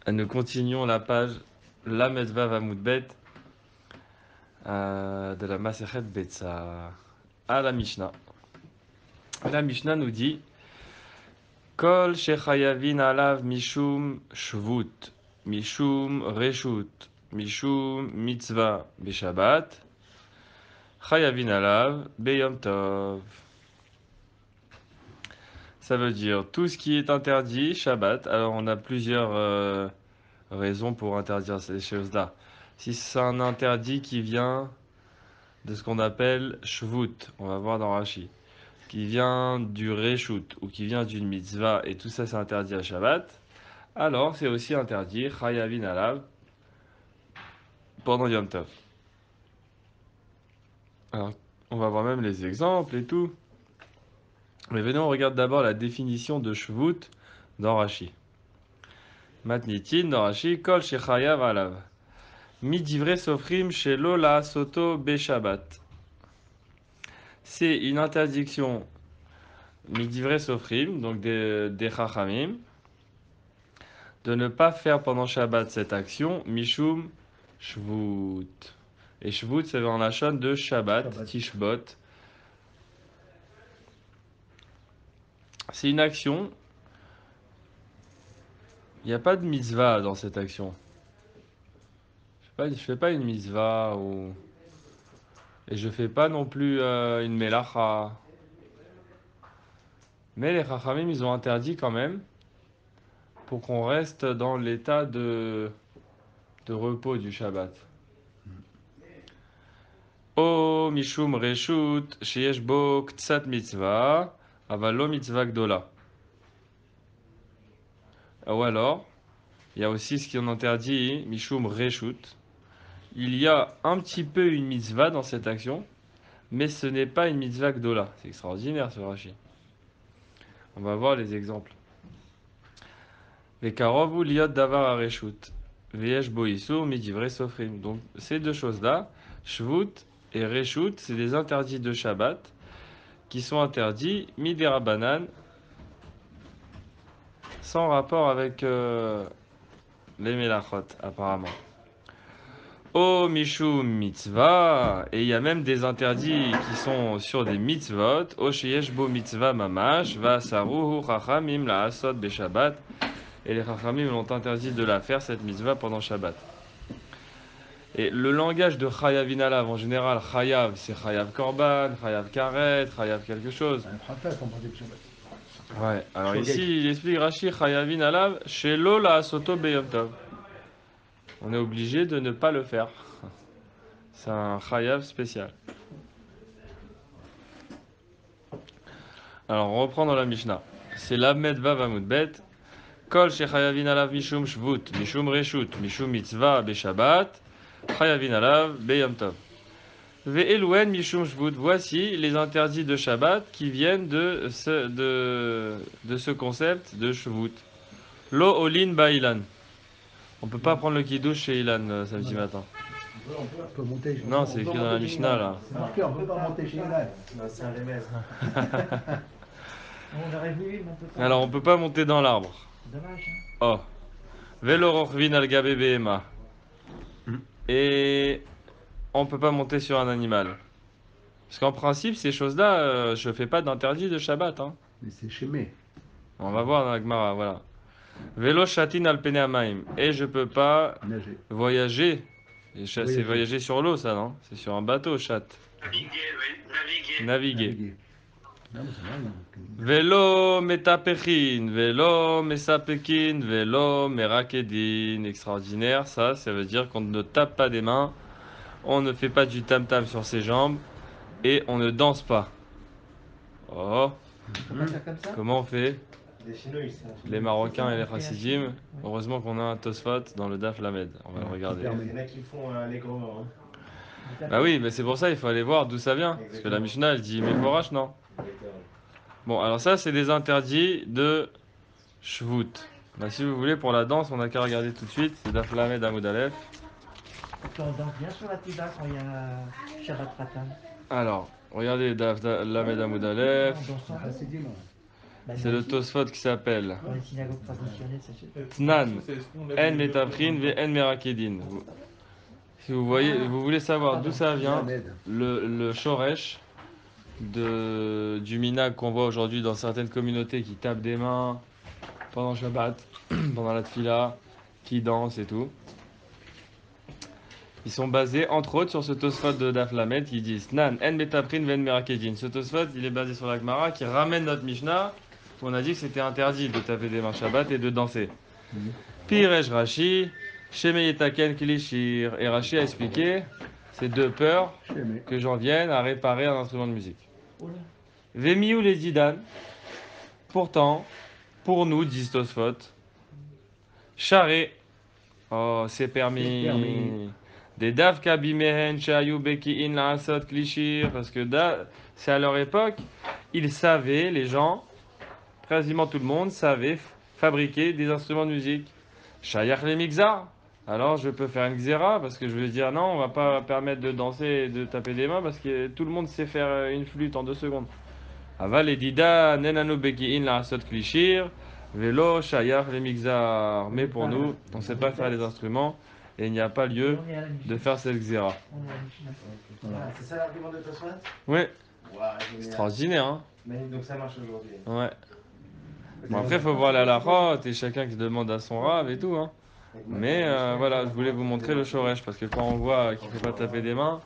Nous continuons la page Lamed Vav Amud Bet de la Masechet Betsa à la Mishnah. La Mishnah nous dit Kol shechayavin alav mishum shvut, mishum reshut, mishum mitzvah beshabbat, chayavin alav beyom tov. Ça veut dire tout ce qui est interdit Shabbat. Alors on a plusieurs raisons pour interdire ces choses-là. Si c'est un interdit qui vient de ce qu'on appelle shvut, on va voir dans Rashi, qui vient du reshut ou qui vient d'une mitzvah et tout ça c'est interdit à Shabbat, alors c'est aussi interdit chayavin alav pendant Yom Tov. Alors on va voir même les exemples et tout. Mais venons on regarde d'abord la définition de shvut dans Rashi. Matnitin dans Rashi kol shechayav alav. Midivre sofrim shelo la soto beshabbat. C'est une interdiction midivre sofrim, donc des chachamim, de ne pas faire pendant Shabbat cette action, mishum shvut. Et shvut, c'est dans la chaîne de Shabbat, tishbot. C'est une action, il n'y a pas de mitzvah dans cette action. Je fais pas une mitzvah ou... Et je fais pas non plus une melacha. Mais les chachamim, ils ont interdit quand même pour qu'on reste dans l'état de repos du Shabbat. O mishum reshut sheyesh bo ktsat mitzvah, aval lo mitzvah gdola. Ou alors, il y a aussi ce qu'on interdit, mishum reshut. Il y a un petit peu une mitzvah dans cette action, mais ce n'est pas une mitzvah gdola. C'est extraordinaire ce Rashi. On va voir les exemples. Vekarovu liot davar areshut. Veyesh bo isur midivre sofrim. Donc ces deux choses-là, shvut et reshut, c'est des interdits de Shabbat qui sont interdits midera banan sans rapport avec les melachot apparemment. O mishum mitzvah, et il y a même des interdits qui sont sur des mitzvot. O sheyesh bo mitzvah mamash, va saruhu chachamim la asot beshabbat. Et les chachamim l'ont interdit de la faire cette mitzvah pendant Shabbat. Et le langage de chayavin alav en général, chayav c'est chayav korban, chayav karet, chayav quelque chose. Ouais, alors ici il explique Rashi chayavin alav shelo la asoto beyom tov. On est obligé de ne pas le faire. C'est un chayav spécial. Alors on reprend dans la Mishnah. C'est Lamed Vav Amud Bet. Kol shechayavin alav mishum shvut, mishum reshut, mishum mitzvah beshabbat, chayavin alav beyom tov. Ve'eluen mishum shvut. Voici les interdits de Shabbat qui viennent de ce concept de shvut. Lo olin ba'ilan. On peut pas prendre le kiddush chez Ilan samedi matin. On peut monter. Non, c'est écrit dans la Mishnah là. C'est marqué, on peut pas monter chez Ilan. C'est un remède. On aurait voulu, mais on peut pas. Alors on peut pas monter dans l'arbre. Dommage, hein. Oh. Velo rochvin al gabe behema. Et on peut pas monter sur un animal. Parce qu'en principe, ces choses-là, je fais pas d'interdit de Shabbat. Hein. Mais c'est chémé. On va voir dans la Gemara, voilà. Velo shatin al pene amaim. Et je peux pas Nager. voyager. C'est voyager sur l'eau, ça, non? C'est sur un bateau, chat. Naviguer, oui, naviguer. Naviguer. Non, mais c'est vrai. Velo metapechin, velo mesapekin, velo merakedin. Extraordinaire, ça veut dire qu'on ne tape pas des mains, on ne fait pas du tam-tam sur ses jambes et on ne danse pas. Oh, On peut pas faire comme ça. comment on fait? Les Chinois, ça. Les Marocains et les Chassidim. Heureusement qu'on a un Tosfot dans le Daf Lamed. On va le regarder. Il y en a qui font allègrement. Bah oui, mais c'est pour ça il faut aller voir d'où ça vient. Parce que la Mishnah elle dit Meforash, non? Bon, alors ça c'est des interdits de Shvut. Bah, si vous voulez, pour la danse, on n'a qu'à regarder tout de suite. C'est Daf Lamed Amud Aleph. On danse bien sur la tiba quand il y a Shabbat Ratan. Alors, regardez Daf Lamed Amud Aleph. On danse Ah, ensemble. c'est dit, moi. C'est le Tosfot qui s'appelle Dans les synagogues traditionnelles, ça se fait. Tnan, En Metaprin, Ve En Merakedin. Si vous voyez, vous voulez savoir d'où ça vient, le Shoresh du minag qu'on voit aujourd'hui dans certaines communautés qui tapent des mains pendant Shabbat, pendant la tfila, qui dansent et tout. Ils sont basés entre autres sur ce Tosfot de Daf Lamed qui dit Nan en metaprin ven merakedin. Ce Tosfot il est basé sur la Gemara qui ramène notre Mishnah où on a dit que c'était interdit de taper des mains Shabbat et de danser. Pirej Rashi, Shemeyetaken Kilishir. Et Rashi a expliqué c'est de peur Chémé. que j'en vienne à réparer un instrument de musique. Oh là. Vemiou les Didan. Pourtant, pour nous, disent Tosfot, charé, oh, c'est permis. C'est permis. Des davka bimehen shayu beki'in la'asot klishir. Parce que c'est à leur époque, ils savaient, les gens, quasiment tout le monde, savait fabriquer des instruments de musique. Shayach les mixar. Alors je peux faire une xéra parce que je veux dire non, on va pas permettre de danser et de taper des mains parce que tout le monde sait faire une flûte en 2 secondes. Aval et dida nenanu beki'in la'asot klishir. Vélo, shayach les mixar. Mais pour nous, on ne sait pas faire les instruments et il n'y a pas lieu On est à la Mishnah. de faire cette xéra. On est à la Mishnah. Ah, c'est ça l'argument de Tosfot? Ouais, Waouh, génial. extraordinaire, hein. Mais donc ça marche aujourd'hui. Ouais. Bon, après, il faut voir la halachot et chacun qui demande à son rave et tout, hein. Mais voilà, je voulais vous montrer le shoresh parce que quand on voit qu'il ne faut pas taper des mains,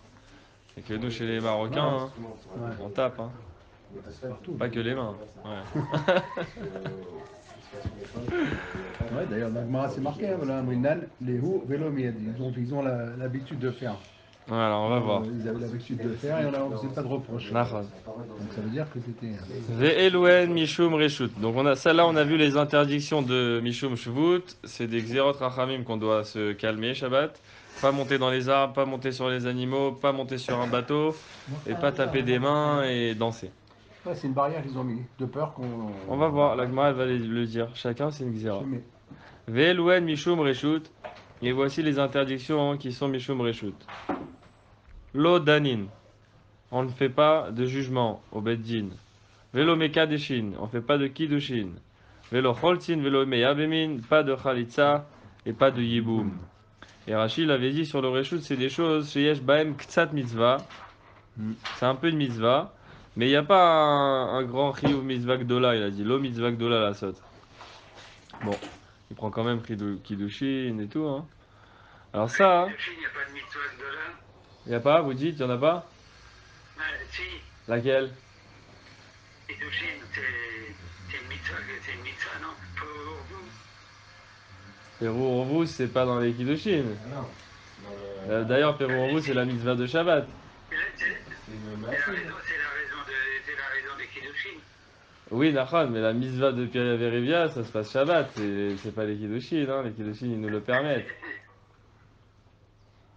et que nous, chez les Marocains, hein, on tape, hein. Pas que les mains. Ouais. Ouais, d'ailleurs, dans le Gemara, c'est marqué, hein, voilà, Mrinan, les hou, vélo, mais ils ont l'habitude de faire. Voilà, on va voir. Ils avaient l'habitude de faire et on ne faisait pas de reproches. Nachon. Donc ça veut dire que c'était. Ve'elouen mishum reshut. Donc celle-là, on a vu les interdictions de mishum shvut. C'est des xerot rachamim qu'on doit se calmer Shabbat. Pas monter dans les arbres, pas monter sur les animaux, pas monter sur un bateau, et pas taper des mains et danser. Ouais, c'est une barrière qu'ils ont mis, de peur qu'on. On va voir, la Gemara elle va le dire. Chacun c'est une xéra. Chémé. Ve'elouen mishum reshut. Et voici les interdictions qui sont mishum reshut. Lo danin. On ne fait pas de jugement au beddin. Velo mekadeshin. On ne fait pas de kiddushin. Velo choltzin, velo meyabemin. Pas de chalitza et pas de yiboum. Et Rachid l'avait dit sur le reshut, c'est des choses chez Yesh Baem Ktsat Mitzvah. C'est un peu de mitzvah. Mais il n'y a pas un grand chiyuv mitzvah gdola, il a dit. Lo mitzvah gdola la sot. Bon, il prend quand même kiddushin et tout. Hein. Alors ça, Il n'y a pas de mitzvah de là. il n'y a pas, vous dites, il n'y en a pas? Si, Laquelle? Kiddushin, c'est une mitzvah, non? Pour vous. Pérou Revous, c'est pas dans les kiddushin. Ah non. D'ailleurs, Pérou Revous, c'est la mitzvah de Shabbat. C'est la raison des Kiddushin. Oui, Nachon, mais la mitzvah de Piria Verivia, ça se passe Shabbat, c'est pas les kiddushin, hein. Les kiddushin, ils nous le permettent.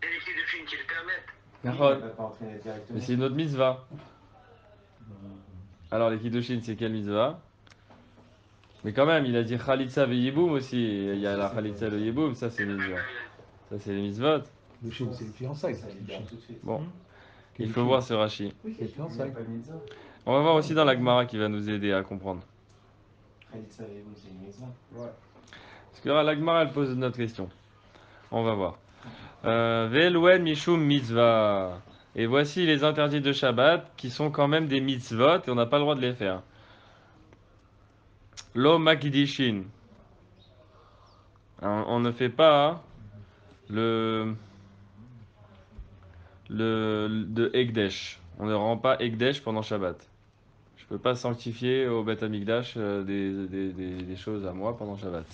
C'est les Kiddushin qui le permettent. Nachon, On peut pas entraîner directement. mais c'est une autre mitzvah. Alors, les kiddushin, c'est quelle mitzvah? Mais quand même, il a dit Khalitsa ve Yiboum aussi. Il y a la Khalitsa et le Yiboum, ça c'est mitzvah. Ça c'est les mitzvot. Le chien, c'est le fiançailles, ça. Ça libère tout de suite. Bon, il faut voir ce Rashi. C'est le fiançailles. Pas de mitzvah. On va voir aussi dans la Gemara qui va nous aider à comprendre. Khalid savez-vous, c'est une mitzvah. Parce que la Gemara, elle pose notre question. On va voir. Ve'elouen mishum mitzvah. Et voici les interdits de Shabbat qui sont quand même des mitzvot et on n'a pas le droit de les faire. Lo makidishin. On ne fait pas de Ekdesh. On ne rend pas Ekdesh pendant Shabbat. Je ne peux pas sanctifier au Beth Amikdash des choses à moi pendant Shabbat.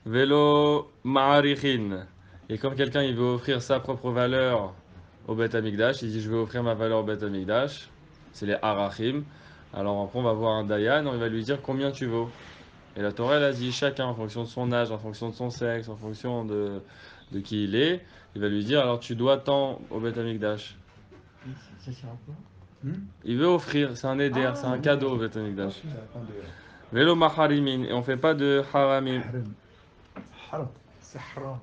Velo ma'arichin. Et quand quelqu'un il veut offrir sa propre valeur au Beth Amikdash, il dit je vais offrir ma valeur au Beth Amikdash. C'est les arachim. Alors après on va voir un dayan, il va lui dire combien tu vaux. Et la Torah elle a dit chacun en fonction de son âge, en fonction de son sexe, en fonction de qui il est, il va lui dire alors tu dois tant au Beth Amikdash. Ça sert à quoi? Il veut offrir, c'est un éder, c'est un cadeau au Beth Amikdash. Velo maharimin, et on fait pas de haramim. Haram. C'est haram.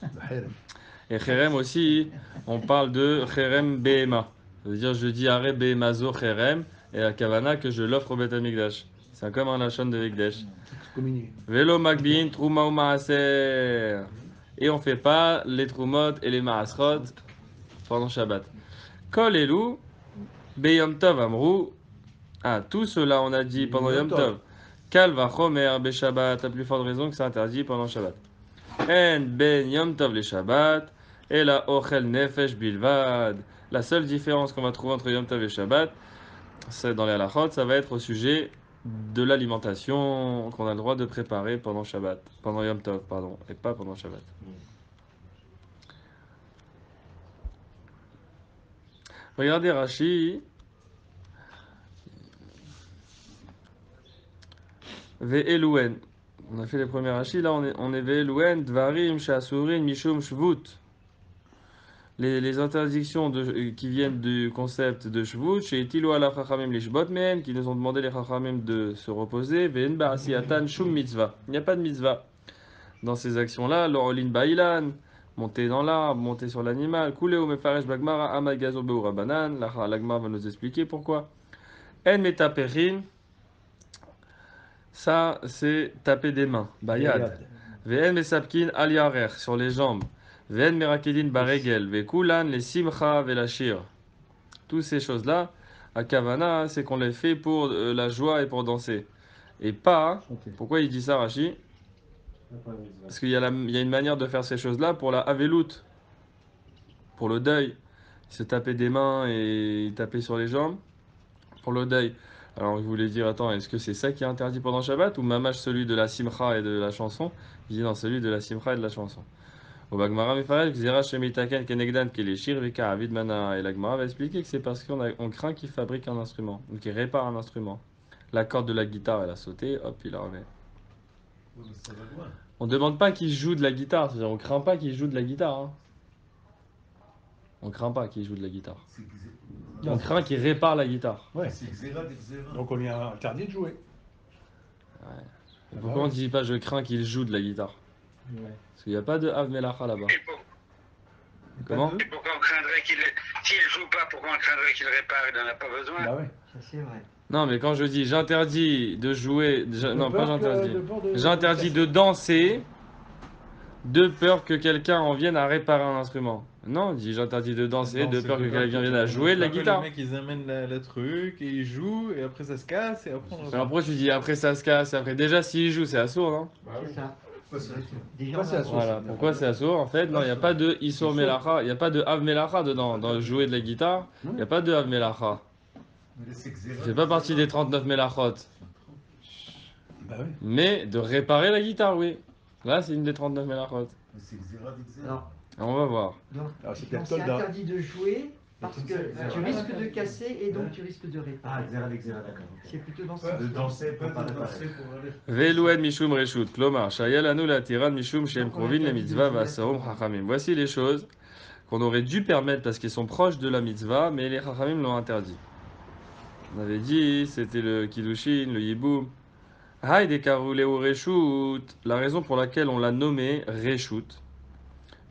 Haram. Et cherem aussi, on parle de cherem behema. Ça veut dire je dis aré behemazo cherem, Et la kavana que je l'offre au Beth Amikdash. C'est comme un lachon de Mikdash. Excommunié. Velo maglin, trouma ou maaser. Et on fait pas les troumot et les maasrot pendant Shabbat. Kol elou, beyom tov amrou. Ah, tout cela on a dit pendant Yom Tov. Kal vachomer be Shabbat. La plus forte raison que c'est interdit pendant Shabbat. En ben Yom Tov les Shabbat. Et la ochel nefesh bilvad. La seule différence qu'on va trouver entre Yom Tov et Shabbat, c'est dans les halachot, ça va être au sujet de l'alimentation qu'on a le droit de préparer pendant Shabbat, pendant Yom Tov, pardon, et pas pendant Shabbat. Regardez Rashi. Ve'elouen. On a fait les premiers Rashi, là on est Ve'elouen, Dvarim, Shasurin, Mishum, Shvut. Les interdictions qui viennent du concept de Shvut, chez Tilo ala Chachamim lishbot men, qui nous ont demandé les Chachamim de se reposer, Ve'en ba'asiatan shum mitzvah. Il n'y a pas de mitzvah dans ces actions-là. L'orolin ba'ilan, monter dans l'arbre, monter sur l'animal, Kuleu mefaresh bagmara amagazo be'urabanan. L'agmar va nous expliquer pourquoi. En metaperin, ça c'est taper des mains, bayad. Ve'en mesapkin al yarer, sur les jambes. Ve'en merakedin baregel, ve'kulan les simcha ve'lashir. Toutes ces choses-là, à Kavana, c'est qu'on les fait pour la joie et pour danser. Et pas, pourquoi il dit ça Rashi? Parce qu'il y a une manière de faire ces choses-là pour la avelout, pour le deuil. Se taper des mains et taper sur les jambes, pour le deuil. Alors je voulais dire, attends, est-ce que c'est ça qui est interdit pendant Shabbat ou mamash celui de la simcha et de la chanson? Il dit non, celui de la simcha et de la chanson. Au Bagmara Mefarel, Xera Shemitaken Kenegdan Keleshir Vika Avid Mana. Et l'Agmara va expliquer que c'est parce qu'on craint qu'il fabrique un instrument, ou qu'il répare un instrument. La corde de la guitare, elle a sauté, hop, il la remet. On ne demande pas qu'il joue de la guitare, c'est-à-dire on craint pas qu'il joue de la guitare. Hein. On craint pas qu'il joue de la guitare. On craint qu'il répare la guitare. Ouais. C'est Xéra d'Xéra. Donc on lui a interdit de jouer. Ouais. Pourquoi on ne dit pas je crains qu'il joue de la guitare? Parce qu'il n'y a pas de Av Melacha là-bas. Comment? Et pourquoi on craindrait qu'il. S'il ne joue pas, pourquoi on craindrait qu'il répare? Il n'en a pas besoin. Bah ouais. Ça c'est vrai. Non, mais quand je dis j'interdis de jouer. Non, pas j'interdis. de J'interdis de danser de peur que quelqu'un en vienne à réparer un instrument. Non, on dit j'interdis de danser de peur que quelqu'un vienne à jouer de la guitare. Les mecs ils amènent le truc et ils jouent et après ça se casse et après on. Alors pourquoi tu dis après ça se casse, après déjà s'il joue c'est assourd, non? C'est ça. Déjà, Pourquoi c'est assourd? Voilà, pourquoi c'est assourd en fait? Non, il n'y a pas de Issour Melacha, il n'y a pas de Av Melacha dedans, dans jouer de la guitare, il n'y a pas de Av Melacha. Ça fait pas partie des 39 Melachot. Bah oui. Mais de réparer la guitare, oui. Là c'est une des 39 Melachot. C'est Xéra d'Xéra. Alors, On va voir. donc, Alors c'est donc peut-être c'est Tolda. interdit de jouer parce que tu risques de casser et donc tu risques de Ah, réparer. Xéra d'Xéra, d'accord. C'est plutôt dans ce Pas de sens. danser, pas de danser pour aller. Velouen mishum reshut, klomar, shayel anu la tiran mishum shem krovin le mitzvah vasaum chachamim. Voici les choses qu'on aurait dû permettre parce qu'ils sont proches de la mitzvah, mais les chachamim l'ont interdit. On avait dit, c'était le kiddushin, le yiboum. Hay de karuleu reshut, la raison pour laquelle on l'a nommé reshut.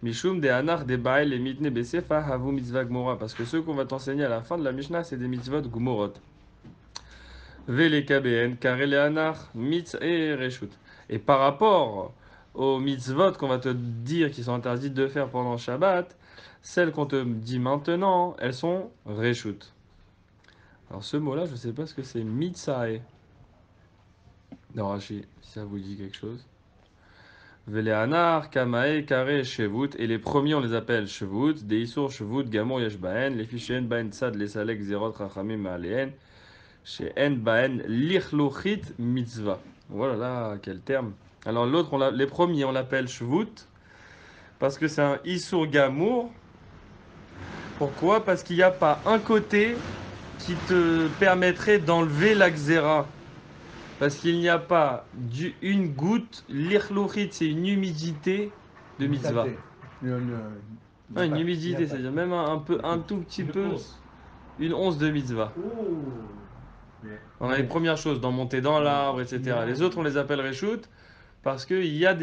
Mishum de anar de bael et mitne besefa havu mitzvah gmora, parce que ceux qu'on va t'enseigner à la fin de la Mishnah, c'est des mitzvot gmorot. Vele KBN, Karele Anar, Mitz et Reshut. Et par rapport aux mitzvot qu'on va te dire qui sont interdites de faire pendant Shabbat, celles qu'on te dit maintenant, elles sont Reshut. Alors ce mot-là, je ne sais pas ce que c'est, Mitzae. Dans Rashi, si ça vous dit quelque chose. Vele Anar, Kamae, Kare, Shevut. Et les premiers, on les appelle Shevut. Deisur, Shevut, Gamor, Yeshbaen. Les Fishen, Baen, Tzad, les Salek, Zerot, Rachamim, Maaleen. Chez En Baen Lichlochit Mitzvah. Voilà là, quel terme. Alors l'autre, les premiers, on l'appelle Shvut, parce que c'est un Isur Gamour. Pourquoi? Parce qu'il n'y a pas un côté qui te permettrait d'enlever la Xéra. Parce qu'il n'y a pas une goutte. Lichlochit, c'est une humidité de Mitzvah. Une humidité, c'est-à-dire même un tout petit peu, une once de Mitzvah. On a les premières choses, d'en monter dans l'arbre, etc. Les autres, on les appelle Reshut parce qu'il y a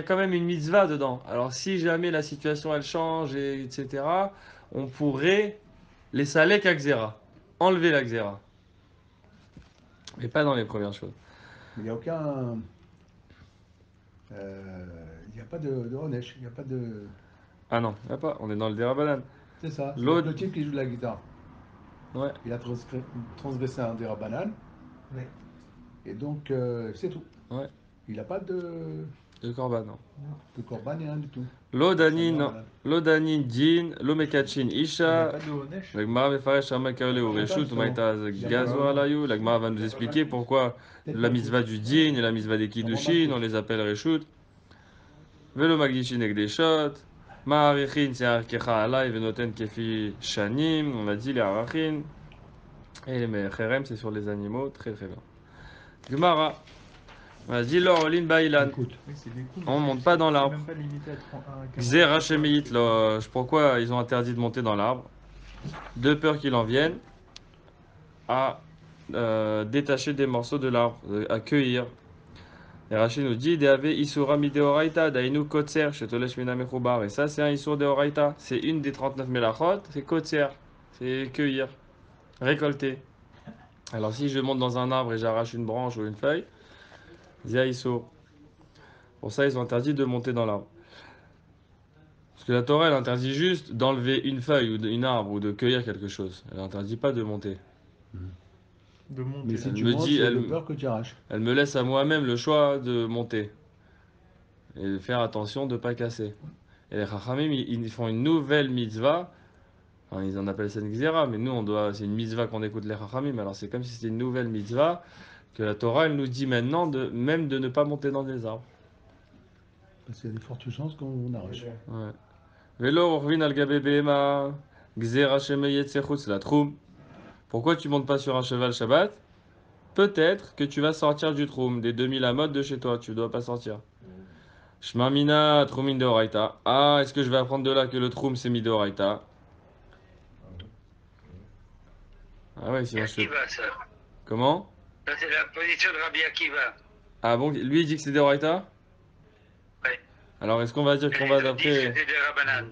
quand même une mitzvah dedans. Alors, si jamais la situation elle change, etc., on pourrait les salek à Xéra, enlever la Xéra. Mais pas dans les premières choses. Mais il n'y a aucun. Il n'y a pas de Onesh, il n'y a pas de. Ah non, y a pas, on est dans le Derabanan. C'est ça, c'est L'autre, le type qui joue de la guitare. ouais, Il a transgressé un Derabanan, Oui. et donc c'est tout. ouais, Il n'a pas de Korban, non. de Corban, ni rien du tout. L'Odanin, C'est un non. Derabanan. L'Odanin, Din, l'Omekachin, Il n'y a Isha. pas de Honesh. La Gemara Mefaresh Rama Karle ou Je sais pas, Reshut, ou justement. Maïta Il y a Gazo pas- Alayu. La Gemara va nous expliquer pourquoi Peut-être la pas mitzvah tous. du Din et la mitzvah des Kiddushin, on les appelle Reshut. Velo Magdishin Ekdeshot. Ma'arichin, c'est Arkecha Alay, Venoten Kefi Shanim, on a dit les Arachin. Et les Mecherem, c'est sur les animaux, très très bien. Gemara, on a dit Lorolin Bailan. Écoute, Oui, c'est des coups. On monte pas dans l'arbre. C'est même pas limité à 30 à 40. Xera Shemeit, pourquoi ils ont interdit de monter dans l'arbre? De peur qu'il en vienne à détacher des morceaux de l'arbre, à cueillir. Et Rachid nous dit Deave Isura Mideoraita, Dainu Kotser, Shetolesh Mina Mechoubar. Et ça, c'est un Isur Deoraita. C'est une des 39 Melachot, c'est Kotser. C'est cueillir, récolter. Alors, si je monte dans un arbre et j'arrache une branche ou une feuille, Zia Isur. Pour ça, ils ont interdit de monter dans l'arbre. Parce que la Torah, elle interdit juste d'enlever une feuille ou une arbre ou de cueillir quelque chose. Elle interdit pas de monter. De monter. mais si Elle tu me montes, dit, c'est elle- de peur que tu arraches. Elle me laisse à moi-même le choix de monter. Et de faire attention de ne pas casser. Et les Chachamim, ils font une nouvelle mitzvah. Enfin, ils en appellent ça une xéra, mais nous, c'est une mitzvah qu'on écoute les Chachamim. Alors c'est comme si c'était une nouvelle mitzvah que la Torah, elle nous dit maintenant même de ne pas monter dans des arbres. Parce qu'il y a de fortes chances qu'on arrache. Ouais. Velo orvin al gabe behema, xéra shemeyet sechutz la troum. Pourquoi tu montes pas sur un cheval Shabbat? Peut-être que tu vas sortir du troum, des 2000 à mode de chez toi, tu ne dois pas sortir. Shmamina, Troumin de Horaïta. Ah, est-ce que je vais apprendre de là que le Troum c'est mis de Horaïta? Ah ouais, sinon je fais. Akiva, ça. Comment? Ça, c'est la position de Rabbi Akiva. Ah bon, lui il dit que c'est des Horaïta? Ouais. Alors est-ce qu'on va dire qu'on va Il a dit que d'après. c'était des Rabbanan.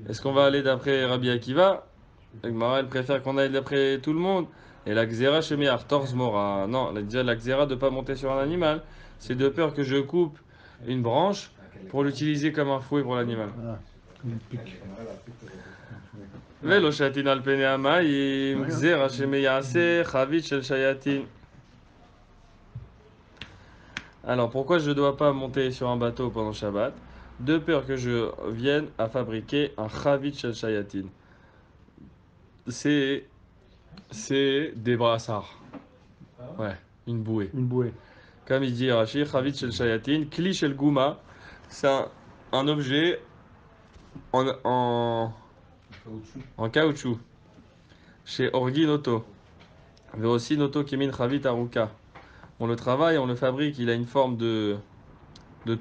Est-ce qu'on va aller d'après Rabbi Akiva? La Gemara, elle préfère qu'on aille d'après tout le monde. Et la Xéra chez Méar, Torz Mora. Non, déjà la Xéra de ne pas monter sur un animal, c'est de peur que je coupe une branche pour l'utiliser comme un fouet pour l'animal. Ah, une pique. Velo shatin al pene hamayim, Xéra chez Meyase, Chavit shel shayatin. Alors pourquoi je ne dois pas monter sur un bateau pendant Shabbat? De peur que je vienne à fabriquer un Chavit shel shayatin. C'est des brassards. Ouais, une bouée. Une bouée. Comme il dit Rashi, Chavit shel shayatin, Kli shel gouma, c'est un objet en caoutchouc. Chez Orgi Noto. Mais aussi Noto Kemin Chavit Aruka. On le travaille, on le fabrique, il a une forme de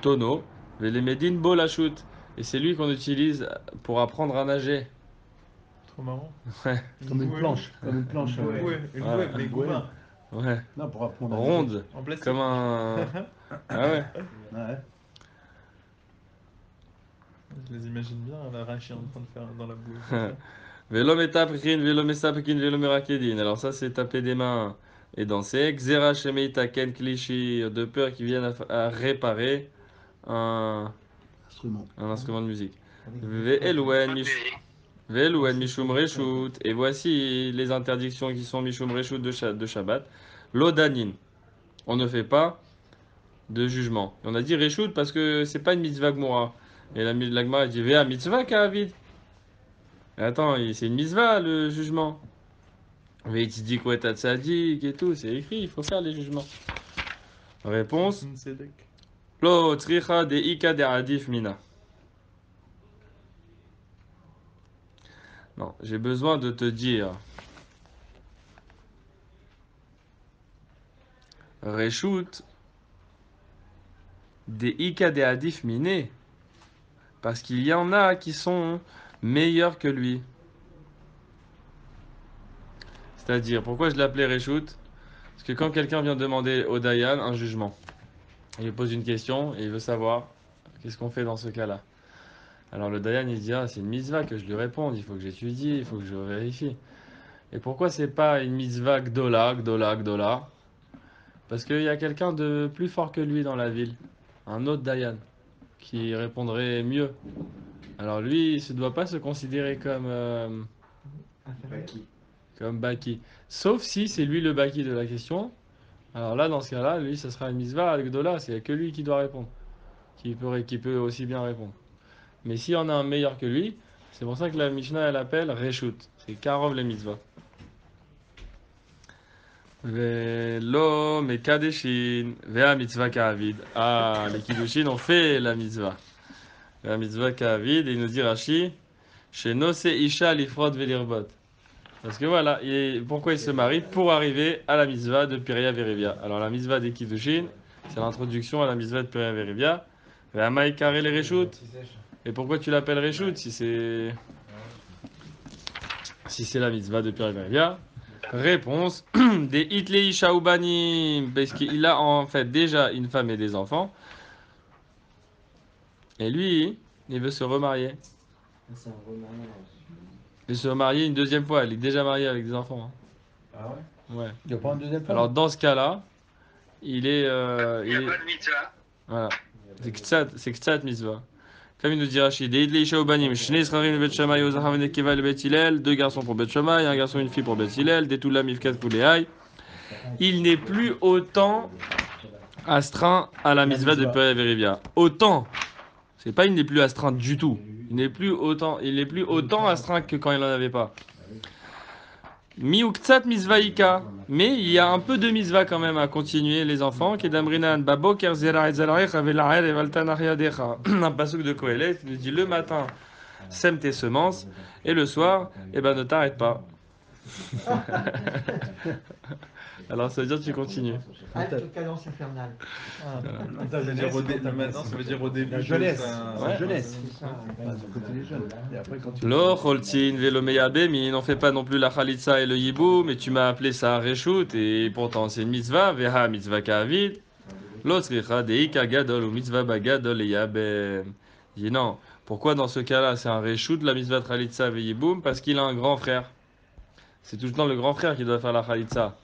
tonneau. Les Medin Bolachut. Et c'est lui qu'on utilise pour apprendre à nager. Trop marrant. Ouais, Comme une bouée. planche. Comme une planche. Une bouée. Une Ouais. bouée, mais Une bouée. gobain. ouais. Non, pour apprendre à Ronde. En plastique. Comme un. Ah ouais. nager. Ouais. Je les imagine bien, la Rachid en train de faire dans la bouée. Vélo metaprikin, vélo mesaprikin, vélo merakedin. Alors ça c'est taper des mains et danser. Xera shemeita ken klishi, de peur qu'ils viennent à réparer un instrument de musique. Ve'elouen mishum reshut. Et voici les interdictions qui sont mishum reshut de Shabbat. Lodanin. On ne fait pas de jugement. On a dit reshut parce que c'est pas une mitzvah gmora. Et la Gemara dit Vea mitzvah ka'avid. Mais attends, c'est une mitzvah le jugement. Mais tu dis quoi, t'as tzadik et tout, c'est écrit, il faut faire les jugements. Réponse Une Sedek. Lo tricha de ika de adif mina. Non, j'ai besoin de te dire. Reshut de ika de adif miné. Parce qu'il y en a qui sont meilleurs que lui. C'est-à-dire, pourquoi je l'appelais Reshut? Parce que quand quelqu'un vient demander au Dayan un jugement, il lui pose une question et il veut savoir qu'est-ce qu'on fait dans ce cas-là. Alors le Dayan il dit c'est une mitzvah que je lui réponde, il faut que j'étudie, il faut que je vérifie. Et pourquoi c'est pas une mitzvah gdola, gdola, gdola? Parce qu'il y a quelqu'un de plus fort que lui dans la ville. Un autre Dayan. Qui répondrait mieux. Alors lui, il ne doit pas se considérer comme Baki. Sauf si c'est lui le Baki de la question. Alors là, dans ce cas-là, lui, ça sera une mitzvah avec Gdola. C'est que lui qui doit répondre. Qui peut aussi bien répondre. Mais s'il y en a un meilleur que lui, c'est pour ça que la Mishnah, elle appelle Reshut. C'est Karov les mitzvahs. Velo Mekadeshin, Vea mitzvah Ka'avid. Ah, les Kiddushin ont fait la mitzvah. La mitzvah Ka'avid, et il nous dit Rashi, chez Nose Isha Lifrod Velirbot. Parce que voilà, pourquoi il se marie? Pour arriver à la mitzvah de Piria Verivia. Alors la mitzvah des Kiddushin, c'est l'introduction à la mitzvah de Piria Verivia. Vea Maïkare les Reshut. Et pourquoi tu l'appelles Reshut si c'est la mitzvah de Piria Verivia? Réponse des Hitlei Shaubani, parce qu'il a en fait déjà une femme et des enfants. Et lui, il veut se remarier. C'est un remariage. Il veut se remarier une deuxième fois. Il est déjà marié avec des enfants. Ah ouais? Ouais. Il n'y a pas un deuxième femme. Alors dans ce cas-là, il est. Il n'y a pas de mitzvah. Voilà. C'est Ktsat mitzvah. Comme il nous dit Rachid, des Hitlei Shaubani, Shnei Srarim le Bet Shammai, Ozachav Nekeva le Bet Hillel, 2 garçons pour Bet Shammai, un garçon et une fille pour Bet Hillel, des Toulam Mifkat Kuleai. Il n'est plus autant astreint à la mitzvah de Piria Verivia. Autant. C'est pas il n'est plus astreint du tout. Il n'est plus autant astreint que quand il n'en avait pas. Miuktsat misvaïka. Mais il y a un peu de misva quand même à continuer, les enfants. Kedamrinan baboker zera et zalarecha vela'er et valtanariadecha. Un pasuk de Kohelet qui nous dit le matin, sème tes semences, et le soir, eh ben ne t'arrête pas. Alors ça veut dire que tu continues. Halte cadence infernale. Ça veut dire le matin, ça veut dire au début. La jeunesse. ça- La jeunesse. C'est ça. Ah, du côté des jeunes. Et après, quand tu. Lo choltin velo meyabemi, n'en fais pas non plus la chalitza et le yibou, mais tu m'as appelé ça reshut, et pourtant c'est une mitzvah, veha mitzvah ka'avid. Lo tzricha deika gadol ou mitzvah bagadol et yabem. Il dit non. Pourquoi dans ce cas-là c'est un reshut, la mitzvah de chalitza et yiboum? Parce qu'il a un grand frère. C'est tout le temps le grand frère qui doit faire la chalitza.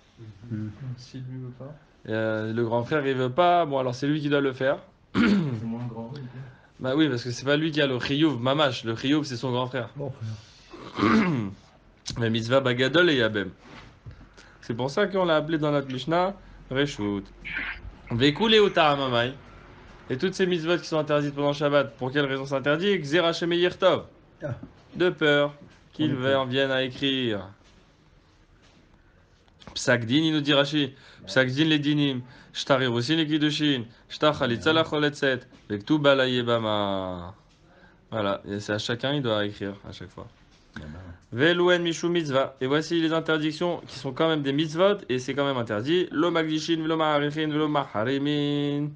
S'il lui veut pas. Le grand frère il veut pas, bon alors c'est lui qui doit le faire. C'est moins grand. Bah oui, parce que c'est pas lui qui a le chiyuv, mamash. Le chiyuv c'est son grand frère. Bon, frère. La mitzvah bagadol et yabem. C'est pour ça qu'on l'a appelé dans notre Mishnah Reshut. Vekoule ou ta'amamai. Et toutes ces mitzvot qui sont interdites pendant Shabbat, pour quelle raison c'est interdit? Xera shemeyir tov. Ah. De peur qu'ils viennent à écrire. Psakdin, il nous dit Rashi. Psakdin les dinim. Shtarir aussi les kiddushin. Shtach halitza la choletzet. Vektu balayebama. Voilà, et c'est à chacun, il doit écrire à chaque fois. Velouen mishu mitzvah. Et voici les interdictions qui sont quand même des mitzvot, et c'est quand même interdit. Lo magdishin, velo ma'arichin, velo maharimin.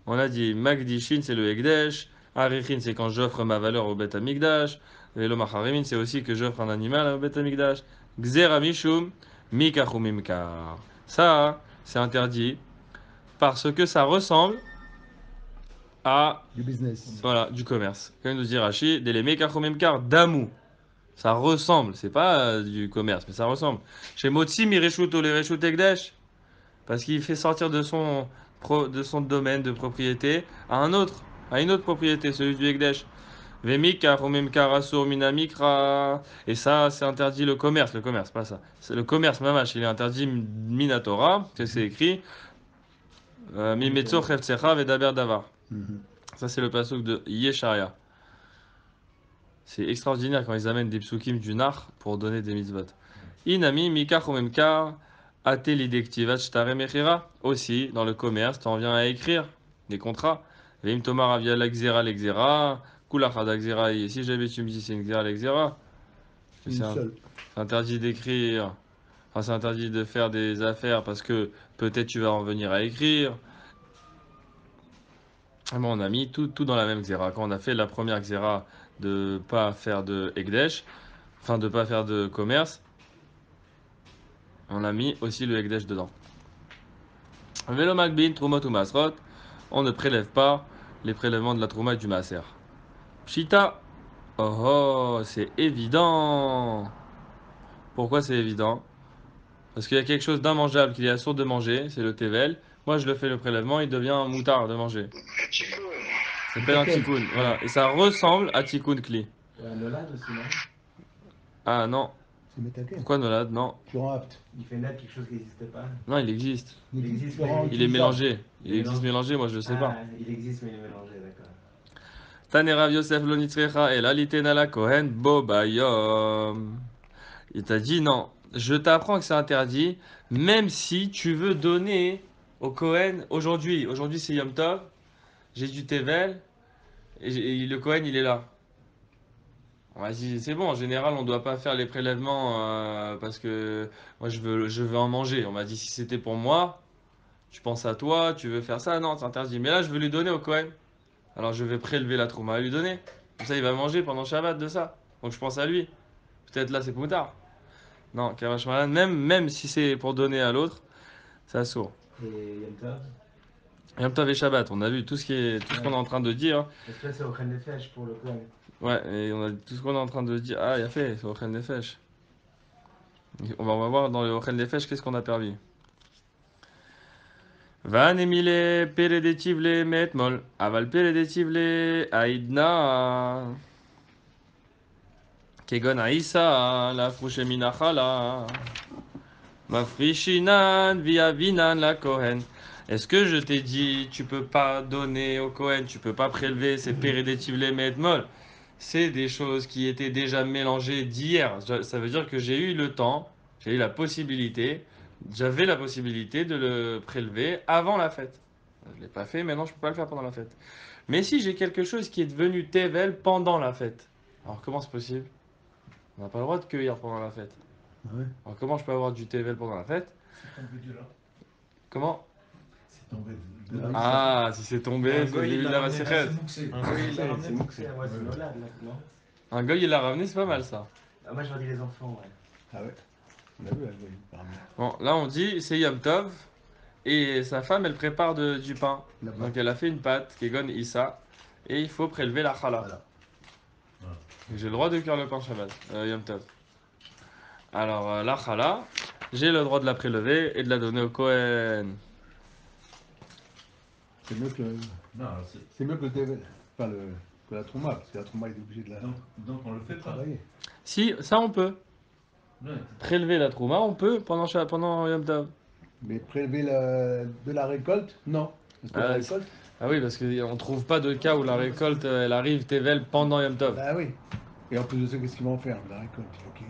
On a dit magdishin, c'est le ekdesh. Arichin, c'est quand j'offre ma valeur au bet amigdash. Velo maharimin, c'est aussi que j'offre un animal au bet amigdash. Gzera mishum, mikachu mimkar. Ça, c'est interdit parce que ça ressemble à Du business. voilà, du commerce. Comme nous dit Rashi, des mekachu mimkar damou. Ça ressemble, c'est pas du commerce, mais ça ressemble. Chez Motsi Mireshut ou les Reshut Ekdesh, parce qu'il fait sortir de son domaine de propriété à une autre propriété, celui du Ekdesh. Vemikar ou mimkar asur minamikra. Et ça, c'est interdit le commerce, pas ça. C'est le commerce, mamash, il est interdit minatora, c'est écrit. Mimetzo chevtsecha vedaber davar. Ça, c'est le pasuk de Yesharia. C'est extraordinaire quand ils amènent des psukim du nar pour donner des mitzvot. Inami mikach ou memkar ate lidektivat shtare mechira. Aussi, dans le commerce, tu en viens à écrire des contrats. Veim tomar avia l'exera l'exera. Kulachad l'exera. Et si jamais tu me dis c'est une xera l'exera, c'est interdit d'écrire. Enfin, c'est interdit de faire des affaires parce que peut-être tu vas en venir à écrire. Bon, on a mis tout dans la même xéra. Quand on a fait la première xéra de pas faire de Ekdesh, enfin de pas faire de commerce, on a mis aussi le Ekdesh dedans. Velo Magbin, Trumot ou Masrot, on ne prélève pas les prélèvements de la Trouma et du Maaser. Pshita, oh, c'est évident. Pourquoi c'est évident? Parce qu'il y a quelque chose d'immangeable qu'il est assourd de manger, c'est le tevel. Moi, je le fais le prélèvement, il devient un moutard de manger. Chico, Ça s'appelle un tikkun, voilà. Et ça ressemble à tikkun kli. Nolad aussi, non? Ah non, C'est métaquet. pourquoi Nolad? Non. Florent apte. Il fait naître quelque chose qui n'existait pas. Non, il existe. Il existe, Florent, mais- Il est utilise ça. mélangé. Il Il est existe mélangé, moi je le sais pas. Ah, il existe, mais il est mélangé, d'accord. Tane Rav Yosef lo nitzrecha el aliten ala kohen bo bayom. Il t'a dit non, je t'apprends que c'est interdit, même si tu veux donner au Kohen aujourd'hui. Aujourd'hui c'est Yom Tov, j'ai du Tevel, et le Kohen il est là. On m'a dit c'est bon, en général on doit pas faire les prélèvements parce que moi je veux en manger. On m'a dit si c'était pour moi, tu penses à toi, tu veux faire ça, non c'est interdit. Mais là je veux lui donner au Kohen. Alors je vais prélever la trouma à lui donner. Comme ça il va manger pendant Shabbat de ça. Donc je pense à lui. Peut-être là c'est plus tard. Non, Kavash Malan, même si c'est pour donner à l'autre, ça sourd. Et Yom Tov? Yom Tov et Shabbat, on a vu tout ce qu'on est en train de dire. Parce que là, c'est au Khen des Fèches pour le Kohen. Ouais, et on a tout ce qu'on est en train de dire. Ah, il a fait, c'est au Ochen Nefesh. On va voir dans le Ochen Nefesh qu'est-ce qu'on a perdu. Van emile peredetivle metmol, aval peredetivle aidna. Kegon aïssa, la frouche minachala. Mafrishinan via vinan la Kohen. Est-ce que je t'ai dit, tu peux pas donner au Kohen, tu peux pas prélever ces pérédétivles metmol? C'est des choses qui étaient déjà mélangées d'hier. Ça veut dire que j'ai eu le temps, j'ai eu la possibilité, j'avais la possibilité de le prélever avant la fête. Je l'ai pas fait, maintenant je peux pas le faire pendant la fête. Mais si j'ai quelque chose qui est devenu tevel pendant la fête, alors comment c'est possible? On n'a pas le droit de cueillir pendant la fête. Ah ouais. Alors comment je peux avoir du tevel pendant la fête? C'est tombé de là. Comment? C'est tombé de là. Ah, si c'est tombé, c'est le début de la Masechet. C'est Un goy, il l'a ramené. c'est mouxé. Ouais, c'est Nolad, là, non? Un goy, il l'a ramené, c'est pas mal ça. Ah, moi, j'aurais dit les enfants, ouais. Ah ouais. On a vu, oui, apparemment. Bon, là on dit c'est Yom Tov et sa femme elle prépare du pain. La pâte. Donc elle a fait une pâte, Kegon Issa, et il faut prélever la challah. Voilà. J'ai le droit de cuire le pain Shabbat, Yom Tov. Alors la challah, j'ai le droit de la prélever et de la donner au Kohen. C'est mieux que le, Non, c'est mieux que le TV. Enfin, que la trouma, parce que la trouma, il est obligé de la donc on le fait pas. travailler. Si, ça on peut. Ouais. Prélever la trouma, on peut pendant Yom Tov. Mais prélever de la récolte, non. Parce que Ah, la c'est- récolte, Ah oui, parce qu'on trouve pas de cas où la récolte elle arrive Tevel pendant Yom Tov. bah oui. Et en plus de ça, qu'est-ce qu'ils vont faire de la récolte? Il faut qu'ils.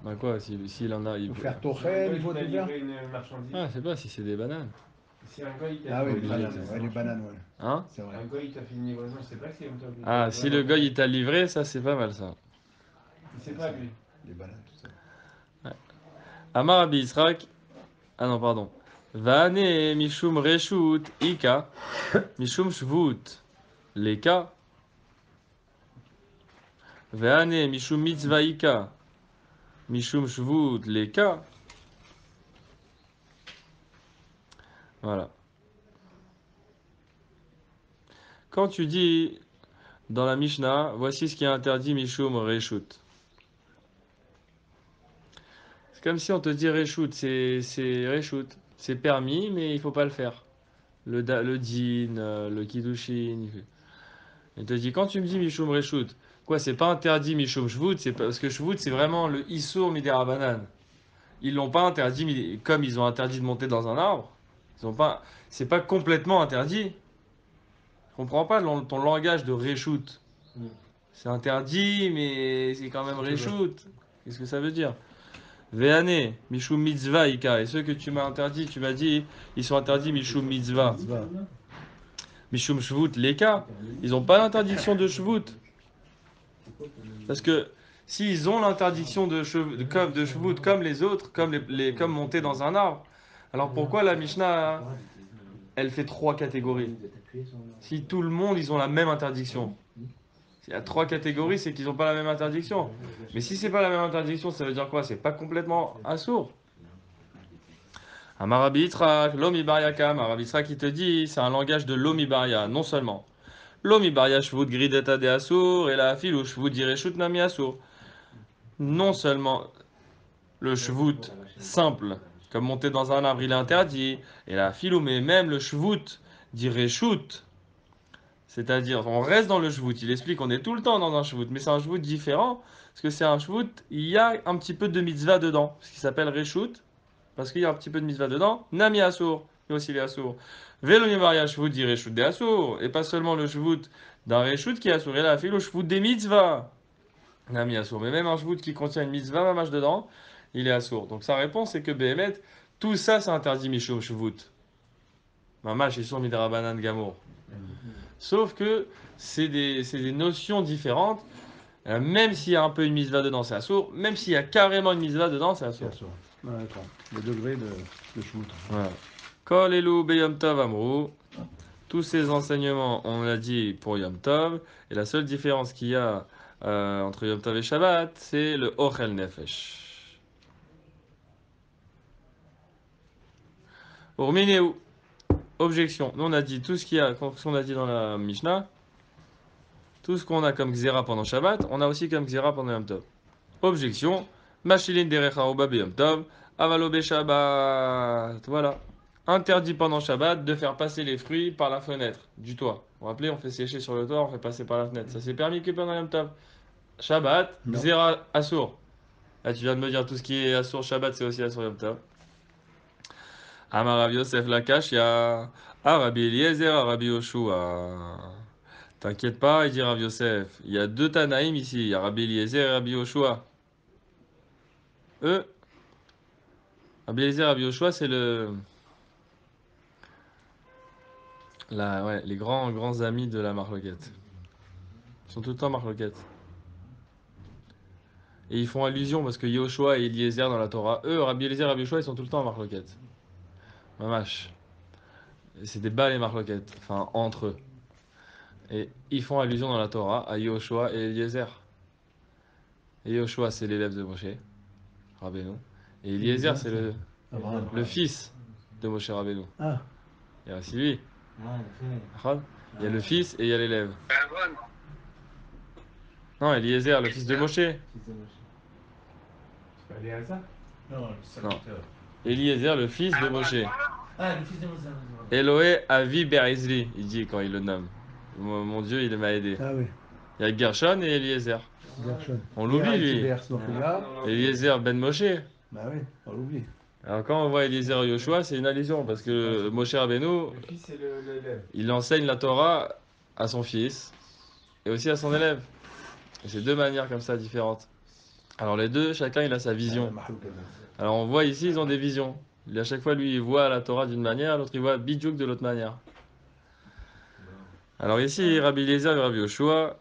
Bah quoi, s'il en a, il Il faut peut. faire tochen, il faut tout faire. une marchandise. Ah, je sais pas si c'est des bananes. Si un gars il t'a Ah oui, fait les une bananes, livraison, ouais, les bananes, ouais. Hein? C'est vrai. Un gars il t'a fait une livraison, je sais pas que c'est Yom Tov. Ah, si le gars il t'a livré, ça c'est pas mal ça. Il sait pas lui. Les bananes, tout ça. Amar Rabbi Yisrak. Ah non, pardon. Vane Mishum Reshut Ika Mishum Shvut Leka Vane Mishum Mitzvah Ika Mishum Shvut Leka. Voilà. Quand tu dis dans la Mishnah, voici ce qui est interdit Mishum Reshut. C'est comme si on te dit Reshut, c'est Reshut. C'est permis, mais il faut pas le faire. Le din, le kiddushin. Il te dit, quand tu me dis Mishum Reshut, quoi, c'est pas interdit Mishum Shvut, c'est parce que Shvut, c'est vraiment le Issour Midirabanan. Ils l'ont pas interdit, comme ils ont interdit de monter dans un arbre. Ils ont pas, c'est pas complètement interdit. Je comprends pas ton langage de Reshut. C'est interdit, mais c'est quand même Reshut. Qu'est-ce que ça veut dire? Veane, Mishum Mitzvah Ika. Et ceux que tu m'as interdit, tu m'as dit, ils sont interdits Mishum Mitzvah. Mishum Shvut Leka. Ils n'ont pas l'interdiction de Shvut. Parce que s'ils ont l'interdiction de Shvut comme les autres, comme monter dans un arbre, alors pourquoi la Mishnah, elle fait 3 catégories? Si tout le monde, ils ont la même interdiction. S'il y a 3 catégories, c'est qu'ils n'ont pas la même interdiction. Mais si c'est pas la même interdiction, ça veut dire quoi? C'est pas complètement assourd. Amarabi Yitrak, Lomi Bariakam, Amarabi Yitrak qui te dit, c'est un langage de Lomi Baria, non seulement. Lomi Baria Shvut Grideta de Assour, et la Filou Shvut Direshut Nami Assour. Non seulement. le shvut simple, comme monter dans un arbre, il est interdit. Et la filou, mais même le shvut dit reshut, c'est-à-dire on reste dans le shvut. Il explique qu'on est tout le temps dans un shvut, mais c'est un shvut différent, parce que c'est un shvut, il y a un petit peu de mitzvah dedans, ce qui s'appelle reshut, parce qu'il y a un petit peu de mitzvah dedans. Nami assour, il y a aussi les assour. Velo nivaria shvut dit reshut des assour, et pas seulement le shvut d'un reshut qui est assour, et la filou shvut des mitzvahs. Nami assour, mais même un shvut qui contient une mitzvah mamash dedans, il est assour. Donc sa réponse c'est que Behemet, tout ça c'est interdit mishum shvut. Mamash ils sont midrabanan gamour. Sauf que c'est des notions différentes. Même s'il y a un peu une mitzvah dedans, c'est assour. Même s'il y a carrément une mitzvah dedans, c'est assour. C'est ça. Ouais, d'accord. Le degré de shvut. Voilà. Kol elu beyom tov amrou. Tous ces enseignements, on l'a dit pour Yom Tov. Et la seule différence qu'il y a entre Yom Tov et Shabbat, c'est le Ochel Nefesh. Urmineu. Objection. Nous, on a dit tout ce qu'il y a, ce qu'on a dit dans la Mishnah. Tout ce qu'on a comme Xéra pendant Shabbat, on a aussi comme Xéra pendant Yom Tov. Objection. Machilin derecha oba beyom tov, avalo be Shabbat. Voilà. Interdit pendant Shabbat de faire passer les fruits par la fenêtre du toit. Vous vous rappelez, on fait sécher sur le toit, on fait passer par la fenêtre. Ça c'est permis que pendant Yom Tov. Shabbat, Non. Xéra assour. Là, tu viens de me dire tout ce qui est assour Shabbat, c'est aussi assour Yom Tov. Amar Rav Yosef Lakashya, Rabbi Eliezer, Rabbi Yoshua. T'inquiète pas, il dit Rav Yosef. Il y a deux Tanaïm ici, il y a Rabbi Eliezer et Rabbi Yoshua. Eux, Rabbi Eliezer et Rabbi Yoshua, c'est les grands amis de la marloquette. Ils sont tout le temps marloquette. Et ils font allusion parce que Yoshua et Eliezer dans la Torah, eux, Rabbi Eliezer et Rabbi Yoshua, ils sont tout le temps en marloquette. Mamash. C'est des balles et marloquettes, enfin entre eux. Et ils font allusion dans la Torah à Yoshua et Eliezer. Et Yoshua, c'est l'élève de Moshe, Rabbeinu. Et Eliezer, c'est le fils de Moshe Rabbeinu. Ah. Il y a aussi lui. Ah, Il y a le fils et il y a l'élève. Aaron, Non, Eliezer, le fils de Moshe. C'est pas lié à ça? Non, le serviteur. Eliezer, le fils de Moshe. Ah, le fils de Moses. Eloé Avi Berizli, il dit quand il le nomme. Mon Dieu, il m'a aidé. Ah oui. Il y a Gershon et Eliezer. Gershon. On l'oublie, lui. Verse, donc là. Eliezer ben Moshe. Bah oui, on l'oublie. Alors quand on voit Eliezer et Yoshua, c'est une allusion parce que Moshe Rabbeinu, Le fils et l'élève. il enseigne la Torah à son fils et aussi à son élève. Et c'est deux manières comme ça différentes. Alors les deux, chacun il a sa vision. Alors on voit ici, ils ont des visions. À chaque fois, lui, il voit la Torah d'une manière, l'autre, il voit Bidjouk de l'autre manière. Alors ici, Rabbi Eliezer et Rabbi Yoshua,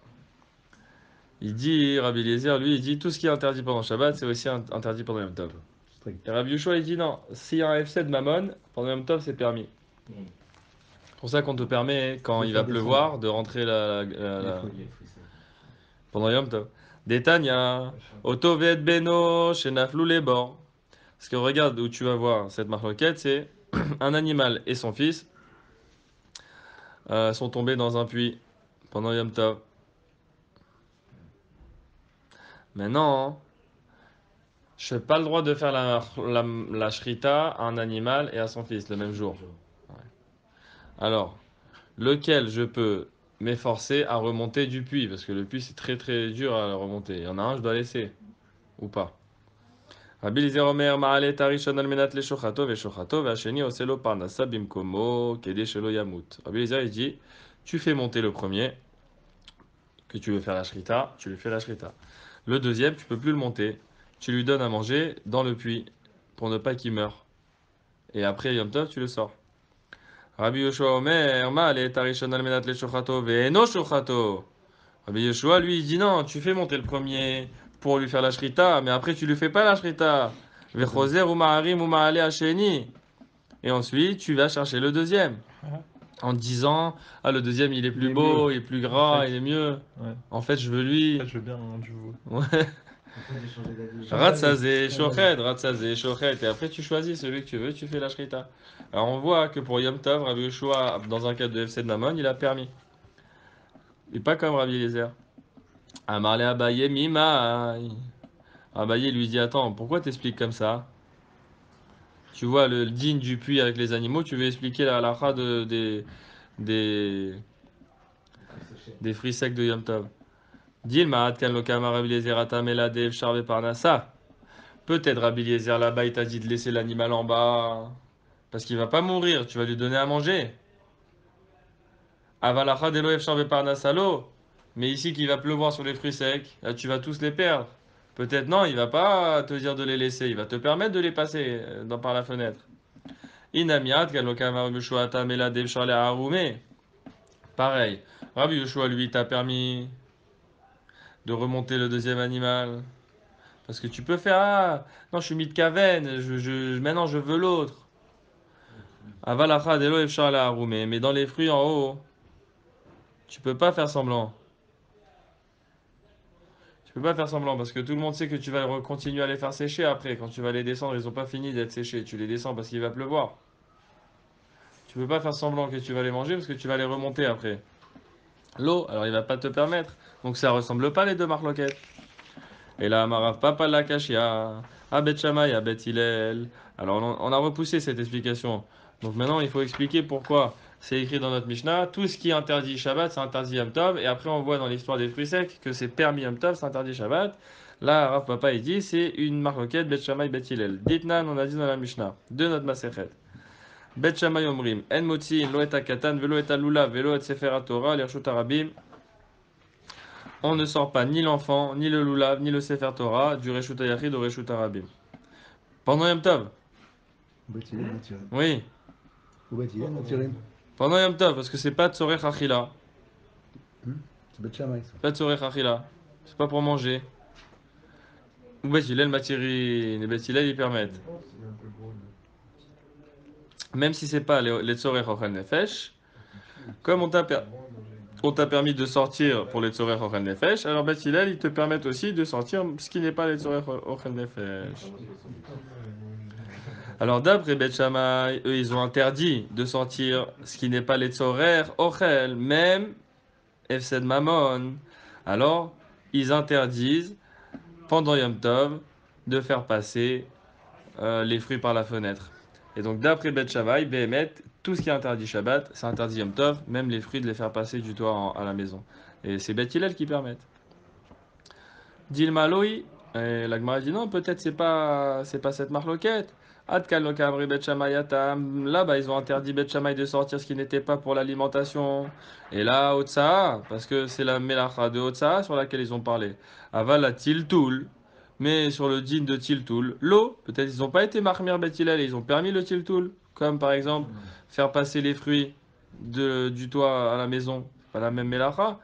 Rabbi Eliezer, lui, il dit tout ce qui est interdit pendant Shabbat, c'est aussi interdit pendant Yom Tov. Strict. Et Rabbi Yoshua, il dit non, s'il y a un FC de Mammon, pendant Yom Tov, c'est permis. C'est pour ça qu'on te permet, quand il va pleuvoir, de rentrer pendant Yom Tov. Détania, Otovet Beno, Shenaflou les bords. Parce que regarde où tu vas voir cette marloquette, c'est un animal et son fils sont tombés dans un puits pendant Yom Tov. Maintenant, je n'ai pas le droit de faire la shrita à un animal et à son fils le même jour. Ouais. Alors, lequel je peux m'efforcer à remonter du puits? Parce que le puits, c'est très très dur à remonter. Il y en a un, je dois laisser. Ou pas. Rabbi Eliezer Omer, Ma'ale tarishon al menat le shochato ve hasheni oselo parnasa bimkomo kede shelo yamut. Rabbi Eliezer, il dit, tu fais monter le premier, que tu veux faire la shrita, tu lui fais la shrita. Le deuxième, tu peux plus le monter. Tu lui donnes à manger dans le puits pour ne pas qu'il meure. Et après Yom Tov, tu le sors. Rabbi Yoshua Omer, Ma'ale tarishon al menat le shochato ve eno shochato. Rabbi Yoshua, lui, il dit non, tu fais monter le premier pour lui faire la shrita, mais après tu lui fais pas la shrita. Vechoser ou ma'arim ou ma'ale hasheni. Et ensuite, tu vas chercher le deuxième. En te disant, ah, le deuxième, il est plus beau, il est plus gras, il est mieux. Ouais. En fait, je veux lui. Je veux bien du veau. Ouais. En fait, j'ai changé d'avis. Ratzazé, shochet. Et après, tu choisis celui que tu veux, tu fais la shrita. Alors, on voit que pour Yom Tov, Rabbi Yoshua, dans un cas de FC de Mammon, il a permis. Et pas comme Rabbi Eliezer. Amarle Abaye Mimai. Abaye lui dit, attends, pourquoi t'expliques comme ça? Tu vois le digne du puits avec les animaux, tu veux expliquer la halakha des, des fruits secs de Yom Tov. Dit Ma'at kan lo kama Rabbi Eliezer atamela dev charve parnassa. Peut-être Rabbi Eliezer là-bas il t'a dit de laisser l'animal en bas parce qu'il va pas mourir, tu vas lui donner à manger. Avalacha delo charve parnassa lo. Mais ici qu'il va pleuvoir sur les fruits secs, là tu vas tous les perdre. Peut-être non, il va pas te dire de les laisser, il va te permettre de les passer par la fenêtre. Inamiat kan lo kama Rabbi Yoshua atamela dev charle haroumé. Pareil, Rabbi Yoshua lui t'a permis de remonter le deuxième animal. Parce que tu peux faire, ah, non, je suis mitkaven, maintenant je veux l'autre. Avalacha delo efshar la haroumé. Mais dans les fruits en haut, tu peux pas faire semblant. Tu peux pas faire semblant parce que tout le monde sait que tu vas continuer à les faire sécher après. Quand tu vas les descendre, ils ont pas fini d'être séchés. Tu les descends parce qu'il va pleuvoir. Tu peux pas faire semblant que tu vas les manger parce que tu vas les remonter après. L'eau, alors il va pas te permettre. Donc ça ressemble pas les deux marloquettes. Et là, Marav Papa la Kashia, à Bet Shammai, à Bet Hillel. Alors, on a repoussé cette explication. Donc maintenant, il faut expliquer pourquoi c'est écrit dans notre Mishnah. Tout ce qui est interdit Shabbat, c'est interdit Yom Tov. Et après, on voit dans l'histoire des fruits secs que c'est permis Yom Tov, c'est interdit Shabbat. Là, Rav Papa, il dit, c'est une marloquette Bet Shammai, Bet Hillel. Ditnan, on a dit dans la Mishnah, de notre Masechet. Bet Shammai Omrim, En Motzi, Lo et Katan, Velo et Lula, Velo et Sefer Torah, Lirshut Arabim. On ne sort pas ni l'enfant, ni le lulav, ni le sefer Torah du Reshut Hayachid au Reshut Harabim. Pendant Yom Tov. Oui, pendant Yom Tov, parce que c'est pas Tzorech Achila. C'est Bet Shammai, ça. Pas Tzorech Achila. C'est pas pour manger. Ou Bet Hillel Matiri. Les Bet Hillel, ils permettent. Même si c'est pas les Tzorech Ochel Nefesh, comme on t'a permis de sortir pour les Tzorech Ochel Nefesh, alors Bet Hillel, ils te permettent aussi de sortir ce qui n'est pas les Tzorech Ochel Nefesh. Alors d'après Bet Shammai, eux ils ont interdit de sortir ce qui n'est pas les tzorer, ochel, même Efsed Mammon. Alors ils interdisent pendant Yom Tov de faire passer les fruits par la fenêtre. Et donc d'après Bet Shammai, Behemet, tout ce qui est interdit Shabbat, c'est interdit Yom Tov, même les fruits de les faire passer du toit à la maison. Et c'est Bet Hillel qui permettent. Dilma Loi, la Gemara dit non, peut-être c'est pas cette marloquette. Là-bas, ils ont interdit Bet Shammai de sortir ce qui n'était pas pour l'alimentation. Et là, Otsaha, parce que c'est la Melacha de Otsaha sur laquelle ils ont parlé. Aval à Tiltoul, mais sur le din de Tiltoul, l'eau, peut-être ils n'ont pas été marmir Bet Hillel et ils ont permis le Tiltoul. Comme par exemple, faire passer les fruits du toit à la maison, pas la même Melacha.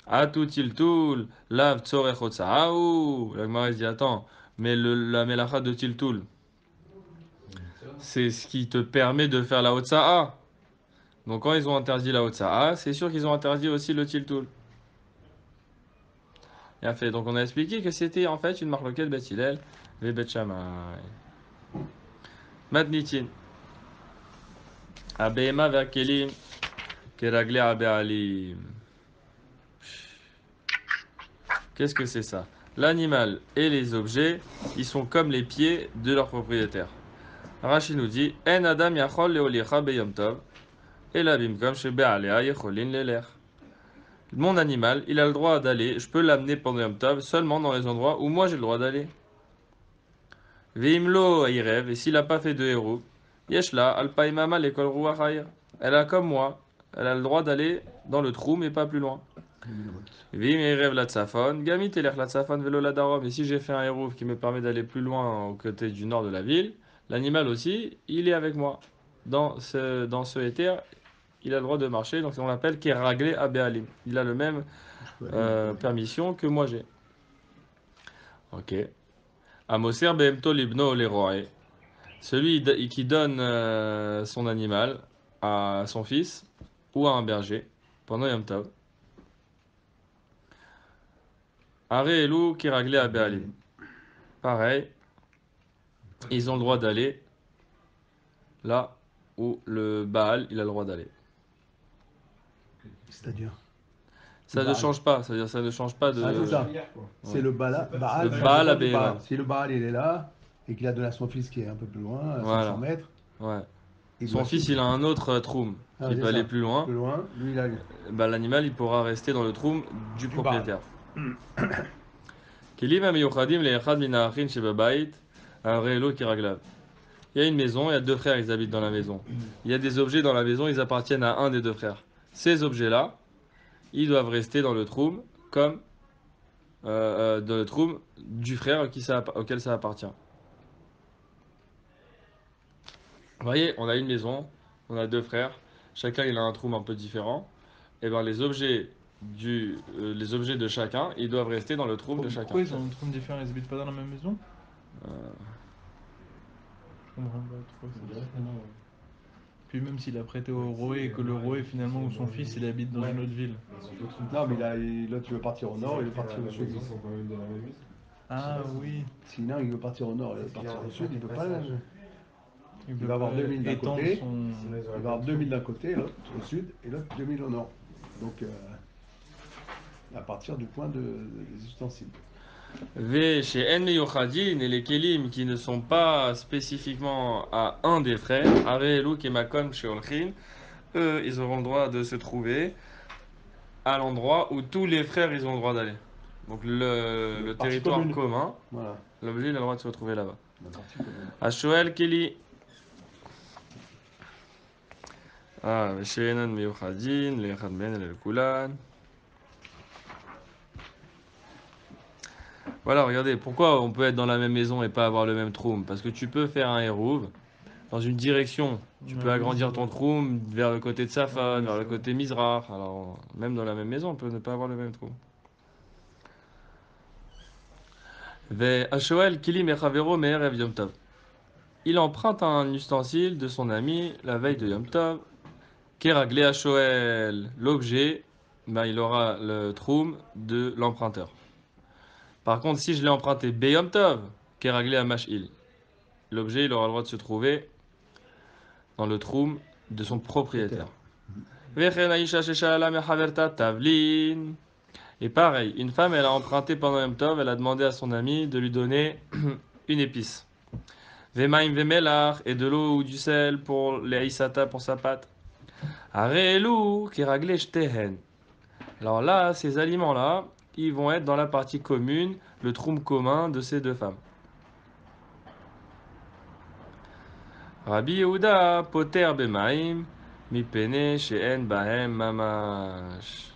Atu Tiltoul, lav Tzorech Otsaha, la Gemara dit attends, mais la Melacha de Tiltoul, c'est ce qui te permet de faire la Hotsa'a. Donc quand ils ont interdit la Hotsa'a, c'est sûr qu'ils ont interdit aussi le Tiltoul. Bien fait. Donc on a expliqué que c'était en fait une marloquette Bet Hillel et Bet Shammai. Matnitin. Abehema verkelim keragle abealim. Qu'est-ce que c'est ça? L'animal et les objets, ils sont comme les pieds de leur propriétaire. Rashi nous dit En adam yachol leolicha beyom tov elabim kom shebealea yecholin leler. Mon animal, il a le droit d'aller, je peux l'amener pendant Yom Tov seulement dans les endroits où moi j'ai le droit d'aller. Veimlo irev, et s'il n'a pas fait de héros, yeshla alpaimama lekol ruachayr. Elle a comme moi, elle a le droit d'aller dans le trou mais pas plus loin. Vim irev la tzafon, gamit elech la tzafon velo la darom. Et si j'ai fait un héros qui me permet d'aller plus loin au côté du nord de la ville, l'animal aussi, il est avec moi. Dans ce éther, il a le droit de marcher, donc on l'appelle Keraglé Abéalim. Il a le même permission que moi j'ai. Ok. Amoser Behemto Libno Leroy. Celui qui donne son animal à son fils ou à un berger pendant Yom Tov. Are Elou Keraglé Abéalim. Pareil, ils ont le droit d'aller là où le Baal il a le droit d'aller. C'est-à-dire Ça ne Baal. change pas, c'est-à-dire ça ne change pas de. Ah, c'est ça. Quoi. C'est le Baal. Baal, Le ça Baal dépend à du Béhéman. Baal. Si le Baal il est là et qu'il a donné à son fils qui est un peu plus loin, à Voilà. 500 mètres, Ouais. il Son doit fils, il suivre. a un autre troum Ah, qui c'est peut ça. aller plus loin. Plus loin, lui il a Bah, l'animal, il pourra rester dans le troum du Du propriétaire. Kelim amiyuchadim le'echad min ha'achin shebabayit ha'arelo kiraglav. Il y a une maison, il y a deux frères, ils habitent dans la maison. Il y a des objets dans la maison, ils appartiennent à un des deux frères. Ces objets-là, ils doivent rester dans le troum comme dans le troum du frère auquel ça appartient. Vous voyez, on a une maison, on a deux frères, chacun il a un troum un peu différent. Et bien les objets les objets de chacun, ils doivent rester dans le troum de chacun. Pourquoi ils ont une trompe différente? Ils habitent pas dans la même maison? Euh, Je comprends pas trop ça. Puis même s'il a prêté au Roé et que le Roé finalement ou son fils il habite dans une autre ville. Non, mais l'autre il veut partir au nord, il veut partir au sud. Ils sont quand même de la même maison. Ah oui. Sinon, il veut partir au nord, il veut partir au sud, il peut pas. Il va avoir 2000 d'un étendre côté. son... Il va avoir 2000 d'un côté, l'autre au sud, et l'autre 2000 au nord. Donc, à partir du point des ustensiles. V chez En Meyuchadin et les Kelim qui ne sont pas spécifiquement à un des frères, Areluk et Makom chez Olchin, eux, ils auront le droit de se trouver à l'endroit où tous les frères ils ont le droit d'aller. Donc le partie territoire commune. commun, Voilà, l'objet il a le droit de se retrouver là-bas. la partie commune. Ashoel Keli. Ah, chez En Meyuchadin, les Khadmen et les Kulan. Voilà, regardez, pourquoi on peut être dans la même maison et pas avoir le même troum? Parce que tu peux faire un hérouv dans une direction. Tu peux agrandir ton troum vers le côté de Safon, vers le côté Mizrach. Alors, même dans la même maison, on peut ne pas avoir le même troum. Ashoel Kili Mechavero Me'erev Yom Tov. Il emprunte un ustensile de son ami la veille de Yom Tov. Keraglé Ashoel. L'objet, ben, il aura le troum de l'emprunteur. Par contre, si je l'ai emprunté Beyom Tov, Keraglé à Mash'il, l'objet, il aura le droit de se trouver dans le troum de son propriétaire. Et pareil, une femme, elle a emprunté pendant Yom Tov, elle a demandé à son ami de lui donner une épice. Vemaim vemelach, et de l'eau ou du sel pour les isata pour sa pâte. Arelu, Keraglé shtehen. Alors là, ces aliments-là, ils vont être dans la partie commune, le troum commun de ces deux femmes. Rabbi Yehuda poter bemaim mipene she'en bahem mamash.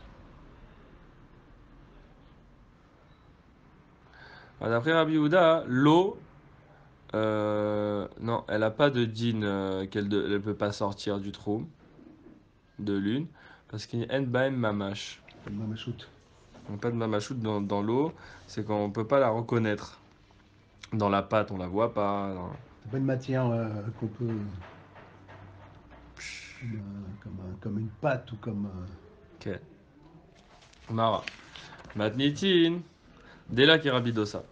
D'après Rabbi Yehuda, l'eau, non, elle n'a pas de din qu'elle ne peut pas sortir du troum de l'une, parce qu'il y a en bahem mamash. Le mamachout. Pas de mamachout dans l'eau, c'est qu'on ne peut pas la reconnaître. Dans la pâte, on la voit pas. C'est pas une matière qu'on peut. Comme une pâte ou comme. Ok. Mara. Matnitin. Dès là qui est Rabbi Dosa.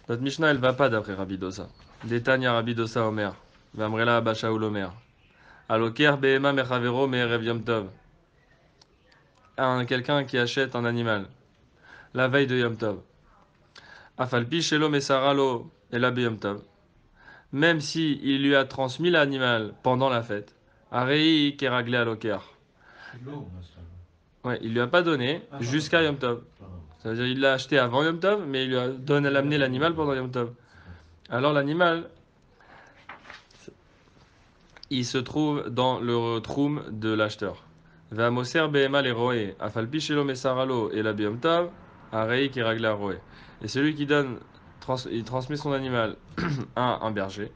Notre Mishnah, elle va pas d'après Rabbi Dosa. Détania Rabbi Dosa Omer. Vamrela Bashaoul Omer. Aloker Behema Mechavero Me'erev Yom Tov. Quelqu'un qui achète un animal la veille de Yom Tov. Afalpi Shelo Mesaralo Ela Yom Tov. Même si il lui a transmis l'animal pendant la fête. Arei Keraglé Aloker. Ouais, il lui a pas donné jusqu'à Yom Tov. Ça veut dire qu'il l'a acheté avant Yom Tov, mais il lui a amené l'animal pendant Yom Tov. Alors l'animal, il se trouve dans le troum de l'acheteur. Ve'amoser behema leroé, afalpi shelo mesaralo et la Yom Tov, arei keraglé roé. Et celui qui donne, il transmet son animal à un berger,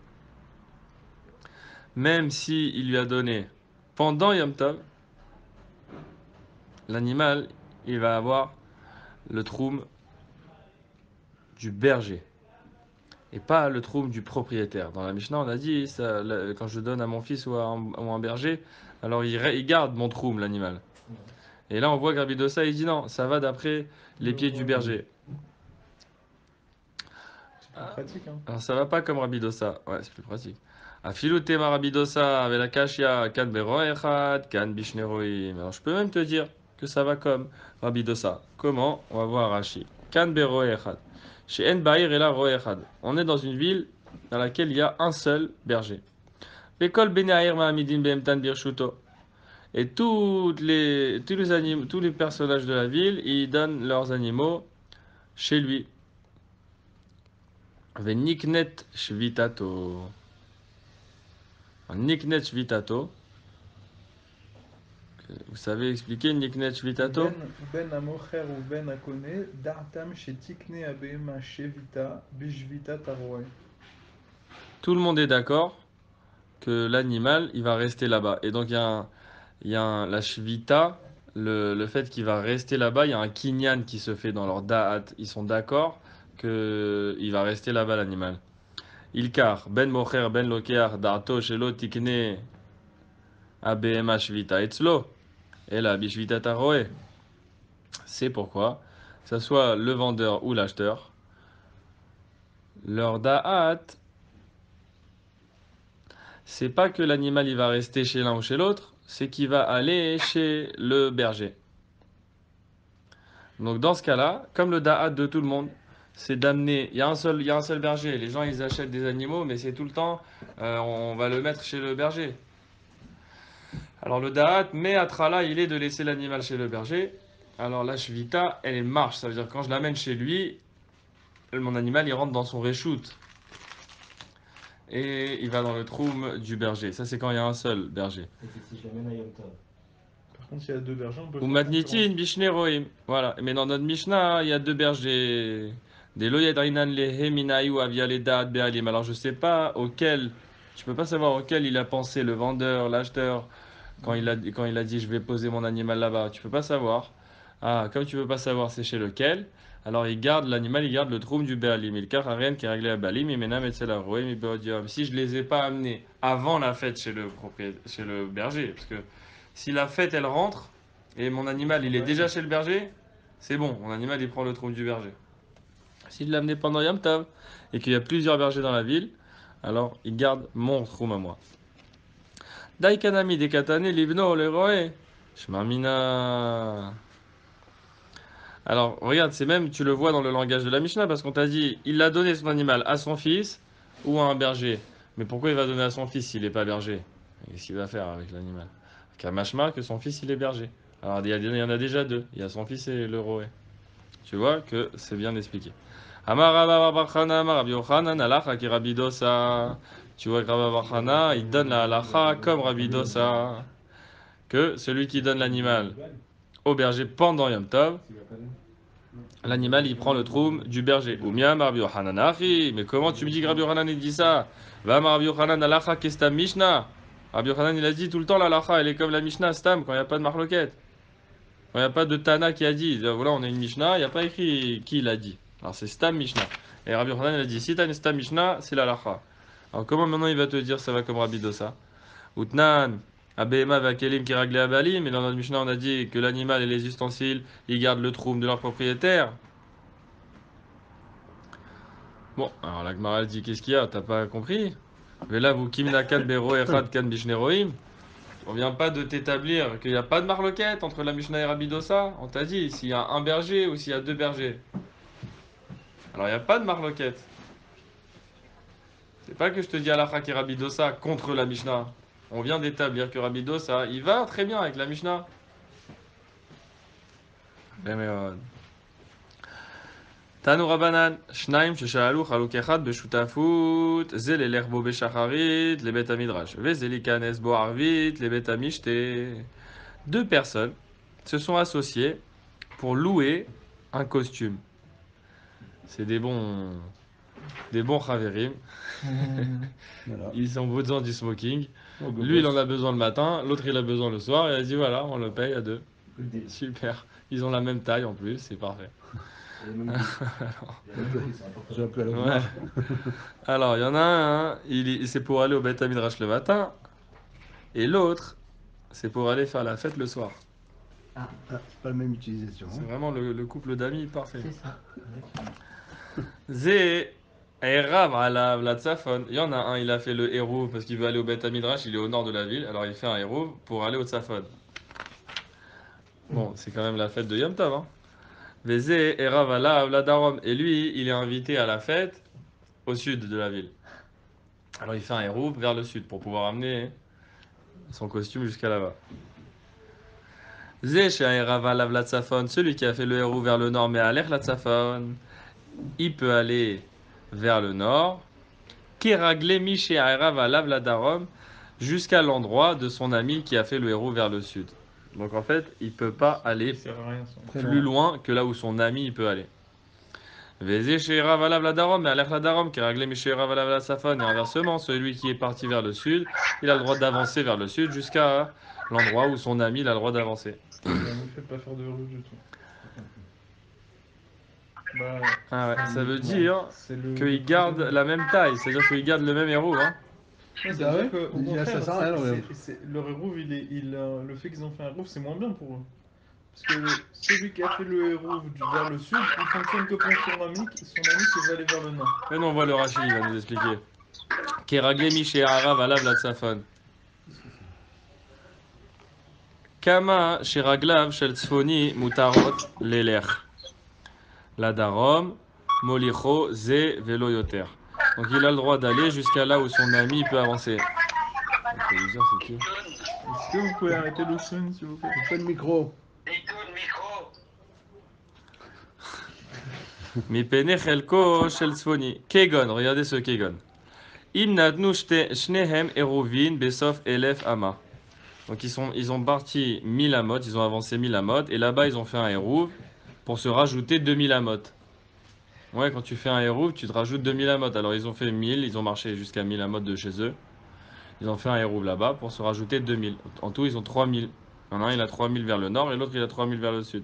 même si il lui a donné pendant Yom Tov, l'animal, il va avoir le troum du berger et pas le troum du propriétaire. Dans la Mishnah, on a dit, ça, quand je donne à mon fils ou à un berger, alors il garde mon troum, l'animal. Et là, on voit que Rabbi Dosa, il dit non, ça va d'après les pieds du berger. C'est pratique, hein. Alors ça va pas comme Rabbi Dosa. Ouais, c'est plus pratique. Afilu ma Rabbi Dosa avec la kashia kan bero echad kan bishneroim. Alors je peux même te dire que ça va comme Rabbi Dosa. Comment? On va voir Rashi. Kan beroe echad. Chez En Baïr et la roe echad. On est dans une ville dans laquelle il y a un seul berger. L'école Benaïr Mahamidin Behemtan Birshuto. Et tous les personnages de la ville, ils donnent leurs animaux chez lui. Veniknet Shvitato. Niknet Shvitato. Vous savez expliquer Niknet Shvitato? Ben Amocher ou Ben Akone, Dartam Shetikne Abema Shevita, Bishvita Taroe. Tout le monde est d'accord que l'animal, il va rester là-bas. Et donc, la shvita, le fait qu'il va rester là-bas, il y a un kinyan qui se fait dans leur da'at. Ils sont d'accord qu'il va rester là-bas, l'animal. Ilkar, ben mocher, ben lokear, darto, shelo, tikne, abema shvita, etzlo. Et la bishvita taroe. C'est pourquoi, que ce soit le vendeur ou l'acheteur, leur da'at, c'est pas que l'animal il va rester chez l'un ou chez l'autre, c'est qu'il va aller chez le berger. Donc dans ce cas-là, comme le da'at de tout le monde, c'est d'amener, il y a un seul berger. Les gens ils achètent des animaux, mais c'est tout le temps, on va le mettre chez le berger. Alors le da'at, mais atrala, il est de laisser l'animal chez le berger. Alors la shvita, elle marche, ça veut dire que quand je l'amène chez lui, mon animal il rentre dans son reshoot. Et il va dans le troum du berger. Ça, c'est quand il y a un seul berger. Et si je l'amène à Yom Tov. Par contre, s'il y a deux bergers, on peut Ou faire matnitin bishneroim. Voilà. Mais dans notre Mishnah, il y a deux bergers. Des loyadrinan leheminai ou avia les da'at be'alim. Alors, je sais pas auquel. Tu peux pas savoir auquel il a pensé le vendeur, l'acheteur, quand il a dit je vais poser mon animal là-bas. Tu peux pas savoir. Ah, comme tu peux pas savoir c'est chez lequel. Alors l'animal, il garde le troum du Béalim. Il car rien qui est réglé à Balim, il mena Metzelaroi, mi Beodium. Si je les ai pas amenés avant la fête chez chez le berger, parce que si la fête elle rentre et mon animal il est déjà chez le berger, c'est bon, mon animal il prend le troum du berger. Si je l'ai amené pendant Yom Tov et qu'il y a plusieurs bergers dans la ville, alors il garde mon troum à moi. Daikanami dekatane libno leroe. Shmamina. Alors, regarde, c'est même, tu le vois dans le langage de la Mishnah, parce qu'on t'a dit, il a donné son animal à son fils ou à un berger. Mais pourquoi il va donner à son fils s'il n'est pas berger? Qu'est-ce qu'il va faire avec l'animal? Kamashma, que son fils, il est berger. Alors, il y en a déjà deux. Il y a son fils et le roé. Tu vois que c'est bien expliqué. Amar Rabba bar Chana, Amar Rabbi Yochanan, halacha ki Rabbi Dosa. Tu vois que Rabba bar Chana, il donne la halacha comme Rabbi Dosa. Que celui qui donne l'animal au berger pendant Yom Tov, l'animal il prend le troum du berger. Oumia Rabbi Yochanan achi. Mais comment tu me dis que Rabbi Yochanan il dit ça? Va Rabbi Yochanan alacha kestam Mishnah. Rabbi Yochanan il a dit tout le temps la halacha elle est comme la Mishnah stam quand il n'y a pas de marloquette. Quand il n'y a pas de Tana qui a dit. Voilà on a une Mishnah, il n'y a pas écrit qui l'a dit. Alors c'est stam Mishnah. Et Rabbi Yochanan il a dit si tu as une stam Mishnah c'est la halacha. Alors comment maintenant il va te dire ça va comme Rabbi Dosa? Outnan. Abema va kelim qui raglé abalim, mais dans notre Mishnah on a dit que l'animal et les ustensiles ils gardent le troum de leur propriétaire. Bon, alors la Gemara dit qu'est-ce qu'il y a? T'as pas compris? Mais là vous kimna kan bero echad kan bishneroim. On vient pas de t'établir qu'il n'y a pas de marloquette entre la Mishnah et Rabbi Dosa. On t'a dit s'il y a un berger ou s'il y a deux bergers. Alors il n'y a pas de marloquette. C'est pas que je te dis halakha qui Rabbi Dosa contre la Mishnah. On vient d'établir que Rabbi Dosa, il va très bien avec la Mishnah. Tanu Rabanan, Shnaim sheshalu chaluk echad beshutafut, ze lelerbo beshacharit, le bet amidrash, ve zelikanes bo arvit, le bet amishte. Deux personnes se sont associées pour louer un costume. C'est des bons chaverim. Voilà. Ils ont besoin du smoking. Oh, go Lui, il boss. en a besoin le matin, l'autre, il a besoin le soir. Et il a dit voilà, on le paye à deux. Que le début. Super. Ils ont la même taille en plus, c'est parfait. Et le même goût. Il y a le même goût, c'est important. J'ai un peu à la Ouais. voir. Alors, il y en a un, c'est pour aller au Beth Midrash le matin. Et l'autre, c'est pour aller faire la fête le soir. Ah, c'est pas la même utilisation. C'est Hein. vraiment le couple d'amis parfait. C'est ça. Zé, Erav ala Vlatsafon. Il y en a un, il a fait le héros parce qu'il veut aller au Beth Midrash, il est au nord de la ville. Alors, il fait un héros pour aller au Tsafon. Bon, c'est quand même la fête de Yom Tov, hein. Vézé et Ravala Vladarom. Et lui, il est invité à la fête au sud de la ville. Alors il fait un hérouv vers le sud pour pouvoir amener son costume jusqu'à là-bas. Zé chez Ravala Vlatsafon, celui qui a fait le hérouv vers le nord, mais à l'air Latsafon, il peut aller vers le nord. Keragle Miché Ravala Vladarom, jusqu'à l'endroit de son ami qui a fait le hérouv vers le sud. Donc en fait, il peut pas aller Ça sert à rien, ça. plus loin que là où son ami il peut aller. Vézé chez Ravala Vladarom, mais à l'air Vladarom, Keragle Miché Ravala Vlatsafon, et inversement, celui qui est parti vers le sud, il a le droit d'avancer vers le sud jusqu'à l'endroit où son ami il a le droit d'avancer. Ça me fait pas faire de héros du tout. Bah, Ah ouais, ça veut dire c'est le. qu'il garde la même taille, c'est-à-dire qu'il garde le même héros. Hein. Ouais, Ah ouais, qu'au il y a contraire, 500, alors, ouais. leur héros, le fait qu'ils ont fait un héros, c'est moins bien pour eux. Parce que celui qui a fait le héros vers le sud, il fonctionne que pour son ami qui va aller vers le nord. Mais non, on voit le Rashi, il va nous expliquer. Keraglemi chez Arav alav latsafon. Kama chez Raglav shel tzfoni mutarot leler. La darom, molicho, ze, velo yoter. Donc il a le droit d'aller jusqu'à là où son ami peut avancer. Le producteur, c'est qui? Est-ce que vous pouvez arrêter le son, s'il vous plaît? Fais le micro. Écoute, micro. Mi pene chelko shel tzfoni. Kegon, regardez ce Kegon. Im nadnu shnehem eruvin besof elef ama. Donc ils ont parti 1000 amot, ils ont avancé 1000 amot, et là-bas ils ont fait un hérouv pour se rajouter 2000 amot. Ouais, quand tu fais un hérouv, tu te rajoutes 2000 amot. Alors ils ont fait 1000, ils ont marché jusqu'à 1000 amot de chez eux. Ils ont fait un hérouv là-bas pour se rajouter 2000. En tout, ils ont 3000. Il y en a un, il a 3000 vers le nord, et l'autre, il a 3000 vers le sud.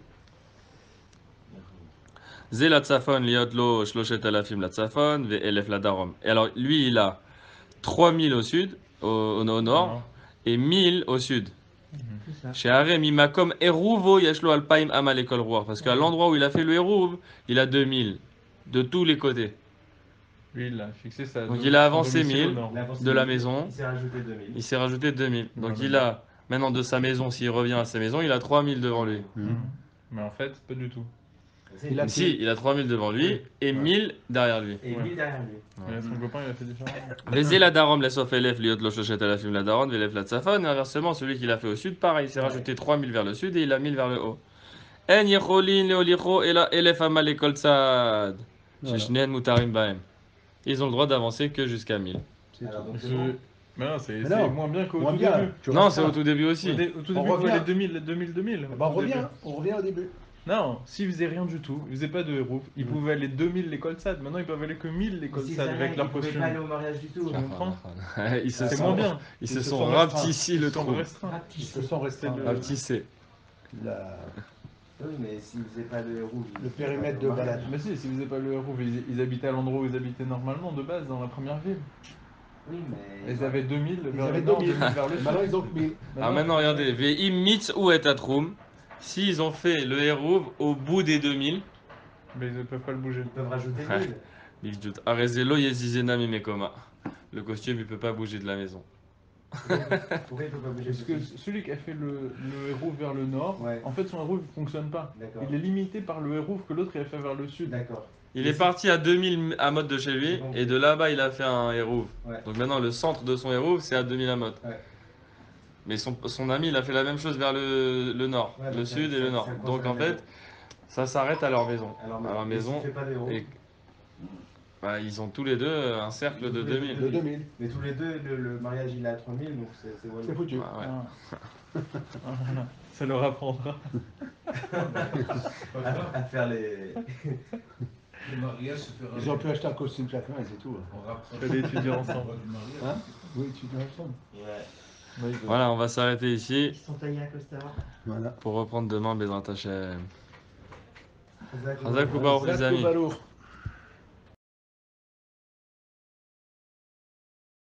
Zé la tzafon liot lo shloshet alafim la tzafon ve elef la darom. Et alors lui, il a 3000 au sud, au nord, et 1000 au sud. C'est ça. Chez Harem, Imakom Eruvo Yashlo Alpaim Amal Ekol Roar. Parce qu'à l'endroit où il a fait le Eruv, il a 2000. De tous les côtés. Lui, il a fixé ça. Donc il a avancé 1000 Il a avancé de la 1000, maison. Il s'est rajouté 2000. Il s'est rajouté 2000. Donc Voilà. il a, maintenant de sa maison, s'il revient à sa maison, il a 3000 devant lui. Mais en fait, pas du tout. Il a Mais si, il a 3000 devant lui et 1000 derrière lui. Et 1000 derrière lui. Et son copain, il a fait différemment. Vézé la darom, la sof elef, liot lo shoshet alafim la daron, velef la tzafon. Et inversement, celui qu'il a fait au sud, pareil, il s'est rajouté 3000 vers le sud et il a 1000 vers le haut. En yecholin leolicho et la elef amal ekol tzad. Sheshnen mutarim baem. Ils ont le droit d'avancer que jusqu'à 1000. Alors donc c'est C'est- bon. Mais non, c'est Mais non, moins bien qu'au moins tout bien. début. Tu Non, restes c'est pas. au tout début aussi. Au tout On début, il revient. fallait 2000. Bah, au tout début. on revient au début. Non, s'ils faisaient rien du tout, ils faisaient pas de héros, ils pouvaient aller 2000 l'école SAD. Maintenant, ils peuvent aller que 1000 l'école S'ils SAD avaient avec rien, leur ils pouvaient costume. pas aller au mariage du tout. Tu comprends? Ils se C'est sont, moins bien. ils se Ils se sont sont rapetissés le Ils sont trou. restreints. Ils se sont restreints. C'est le- Rapetissés. La- Oui, mais s'ils faisaient pas de héros. Le périmètre de balade. Mais si, s'ils faisaient pas le héros, ils habitaient à l'endroit où ils habitaient normalement, de base, dans la première ville. Oui, mais. Ils avaient 2000 Ils vers avaient le nord, 2000. 2000 vers le sud. Maintenant, ils ont que 1000. Alors maintenant, regardez. Ve'im mitz ou et atrum. S'ils ont fait le hérouv au bout des 2000, Mais ils ne peuvent pas le bouger. Ils peuvent rajouter 1000. Bigjout. Arezelo yezizena mimekoma. Le costume, il peut pas bouger de la maison. Pourquoi il peut pas bouger Parce que celui qui a fait le héros vers le nord, Ouais. en fait son héros ne fonctionne pas. D'accord. Il est limité par le héros que l'autre il a fait vers le sud. D'accord. Il est parti à 2000 amot de chez lui, et de là-bas, il a fait un hérouv. Ouais. Donc maintenant, le centre de son hérouv, c'est à 2000 amot. Ouais. Mais son ami, il a fait la même chose vers le nord, Ouais, le donc sud ça- et le ça- nord. ça Donc en concerne la fait, maison. ça s'arrête à leur maison. Alors, à leur mais maison. s'il fait pas de héros. Et bah, ils ont tous les deux un cercle de 2000. De 2000. Mais tous les deux, le mariage il est à 3000, donc c'est C'est voilà. foutu. Ah, ouais. Voilà. Ça leur apprendra. À faire les. Le mariage se fera. Ils ont pu acheter un costume chacun et c'est tout. On rapproche. Fallait étudier ensemble. Du mariage. Hein? Oui, tu dois ensemble. Ouais. Voilà, on va s'arrêter Ils ici sont taillés un costard. Voilà. pour reprendre demain Bezrat Hashem. Chazak, Chazak ou Baruch, les amis. Balour.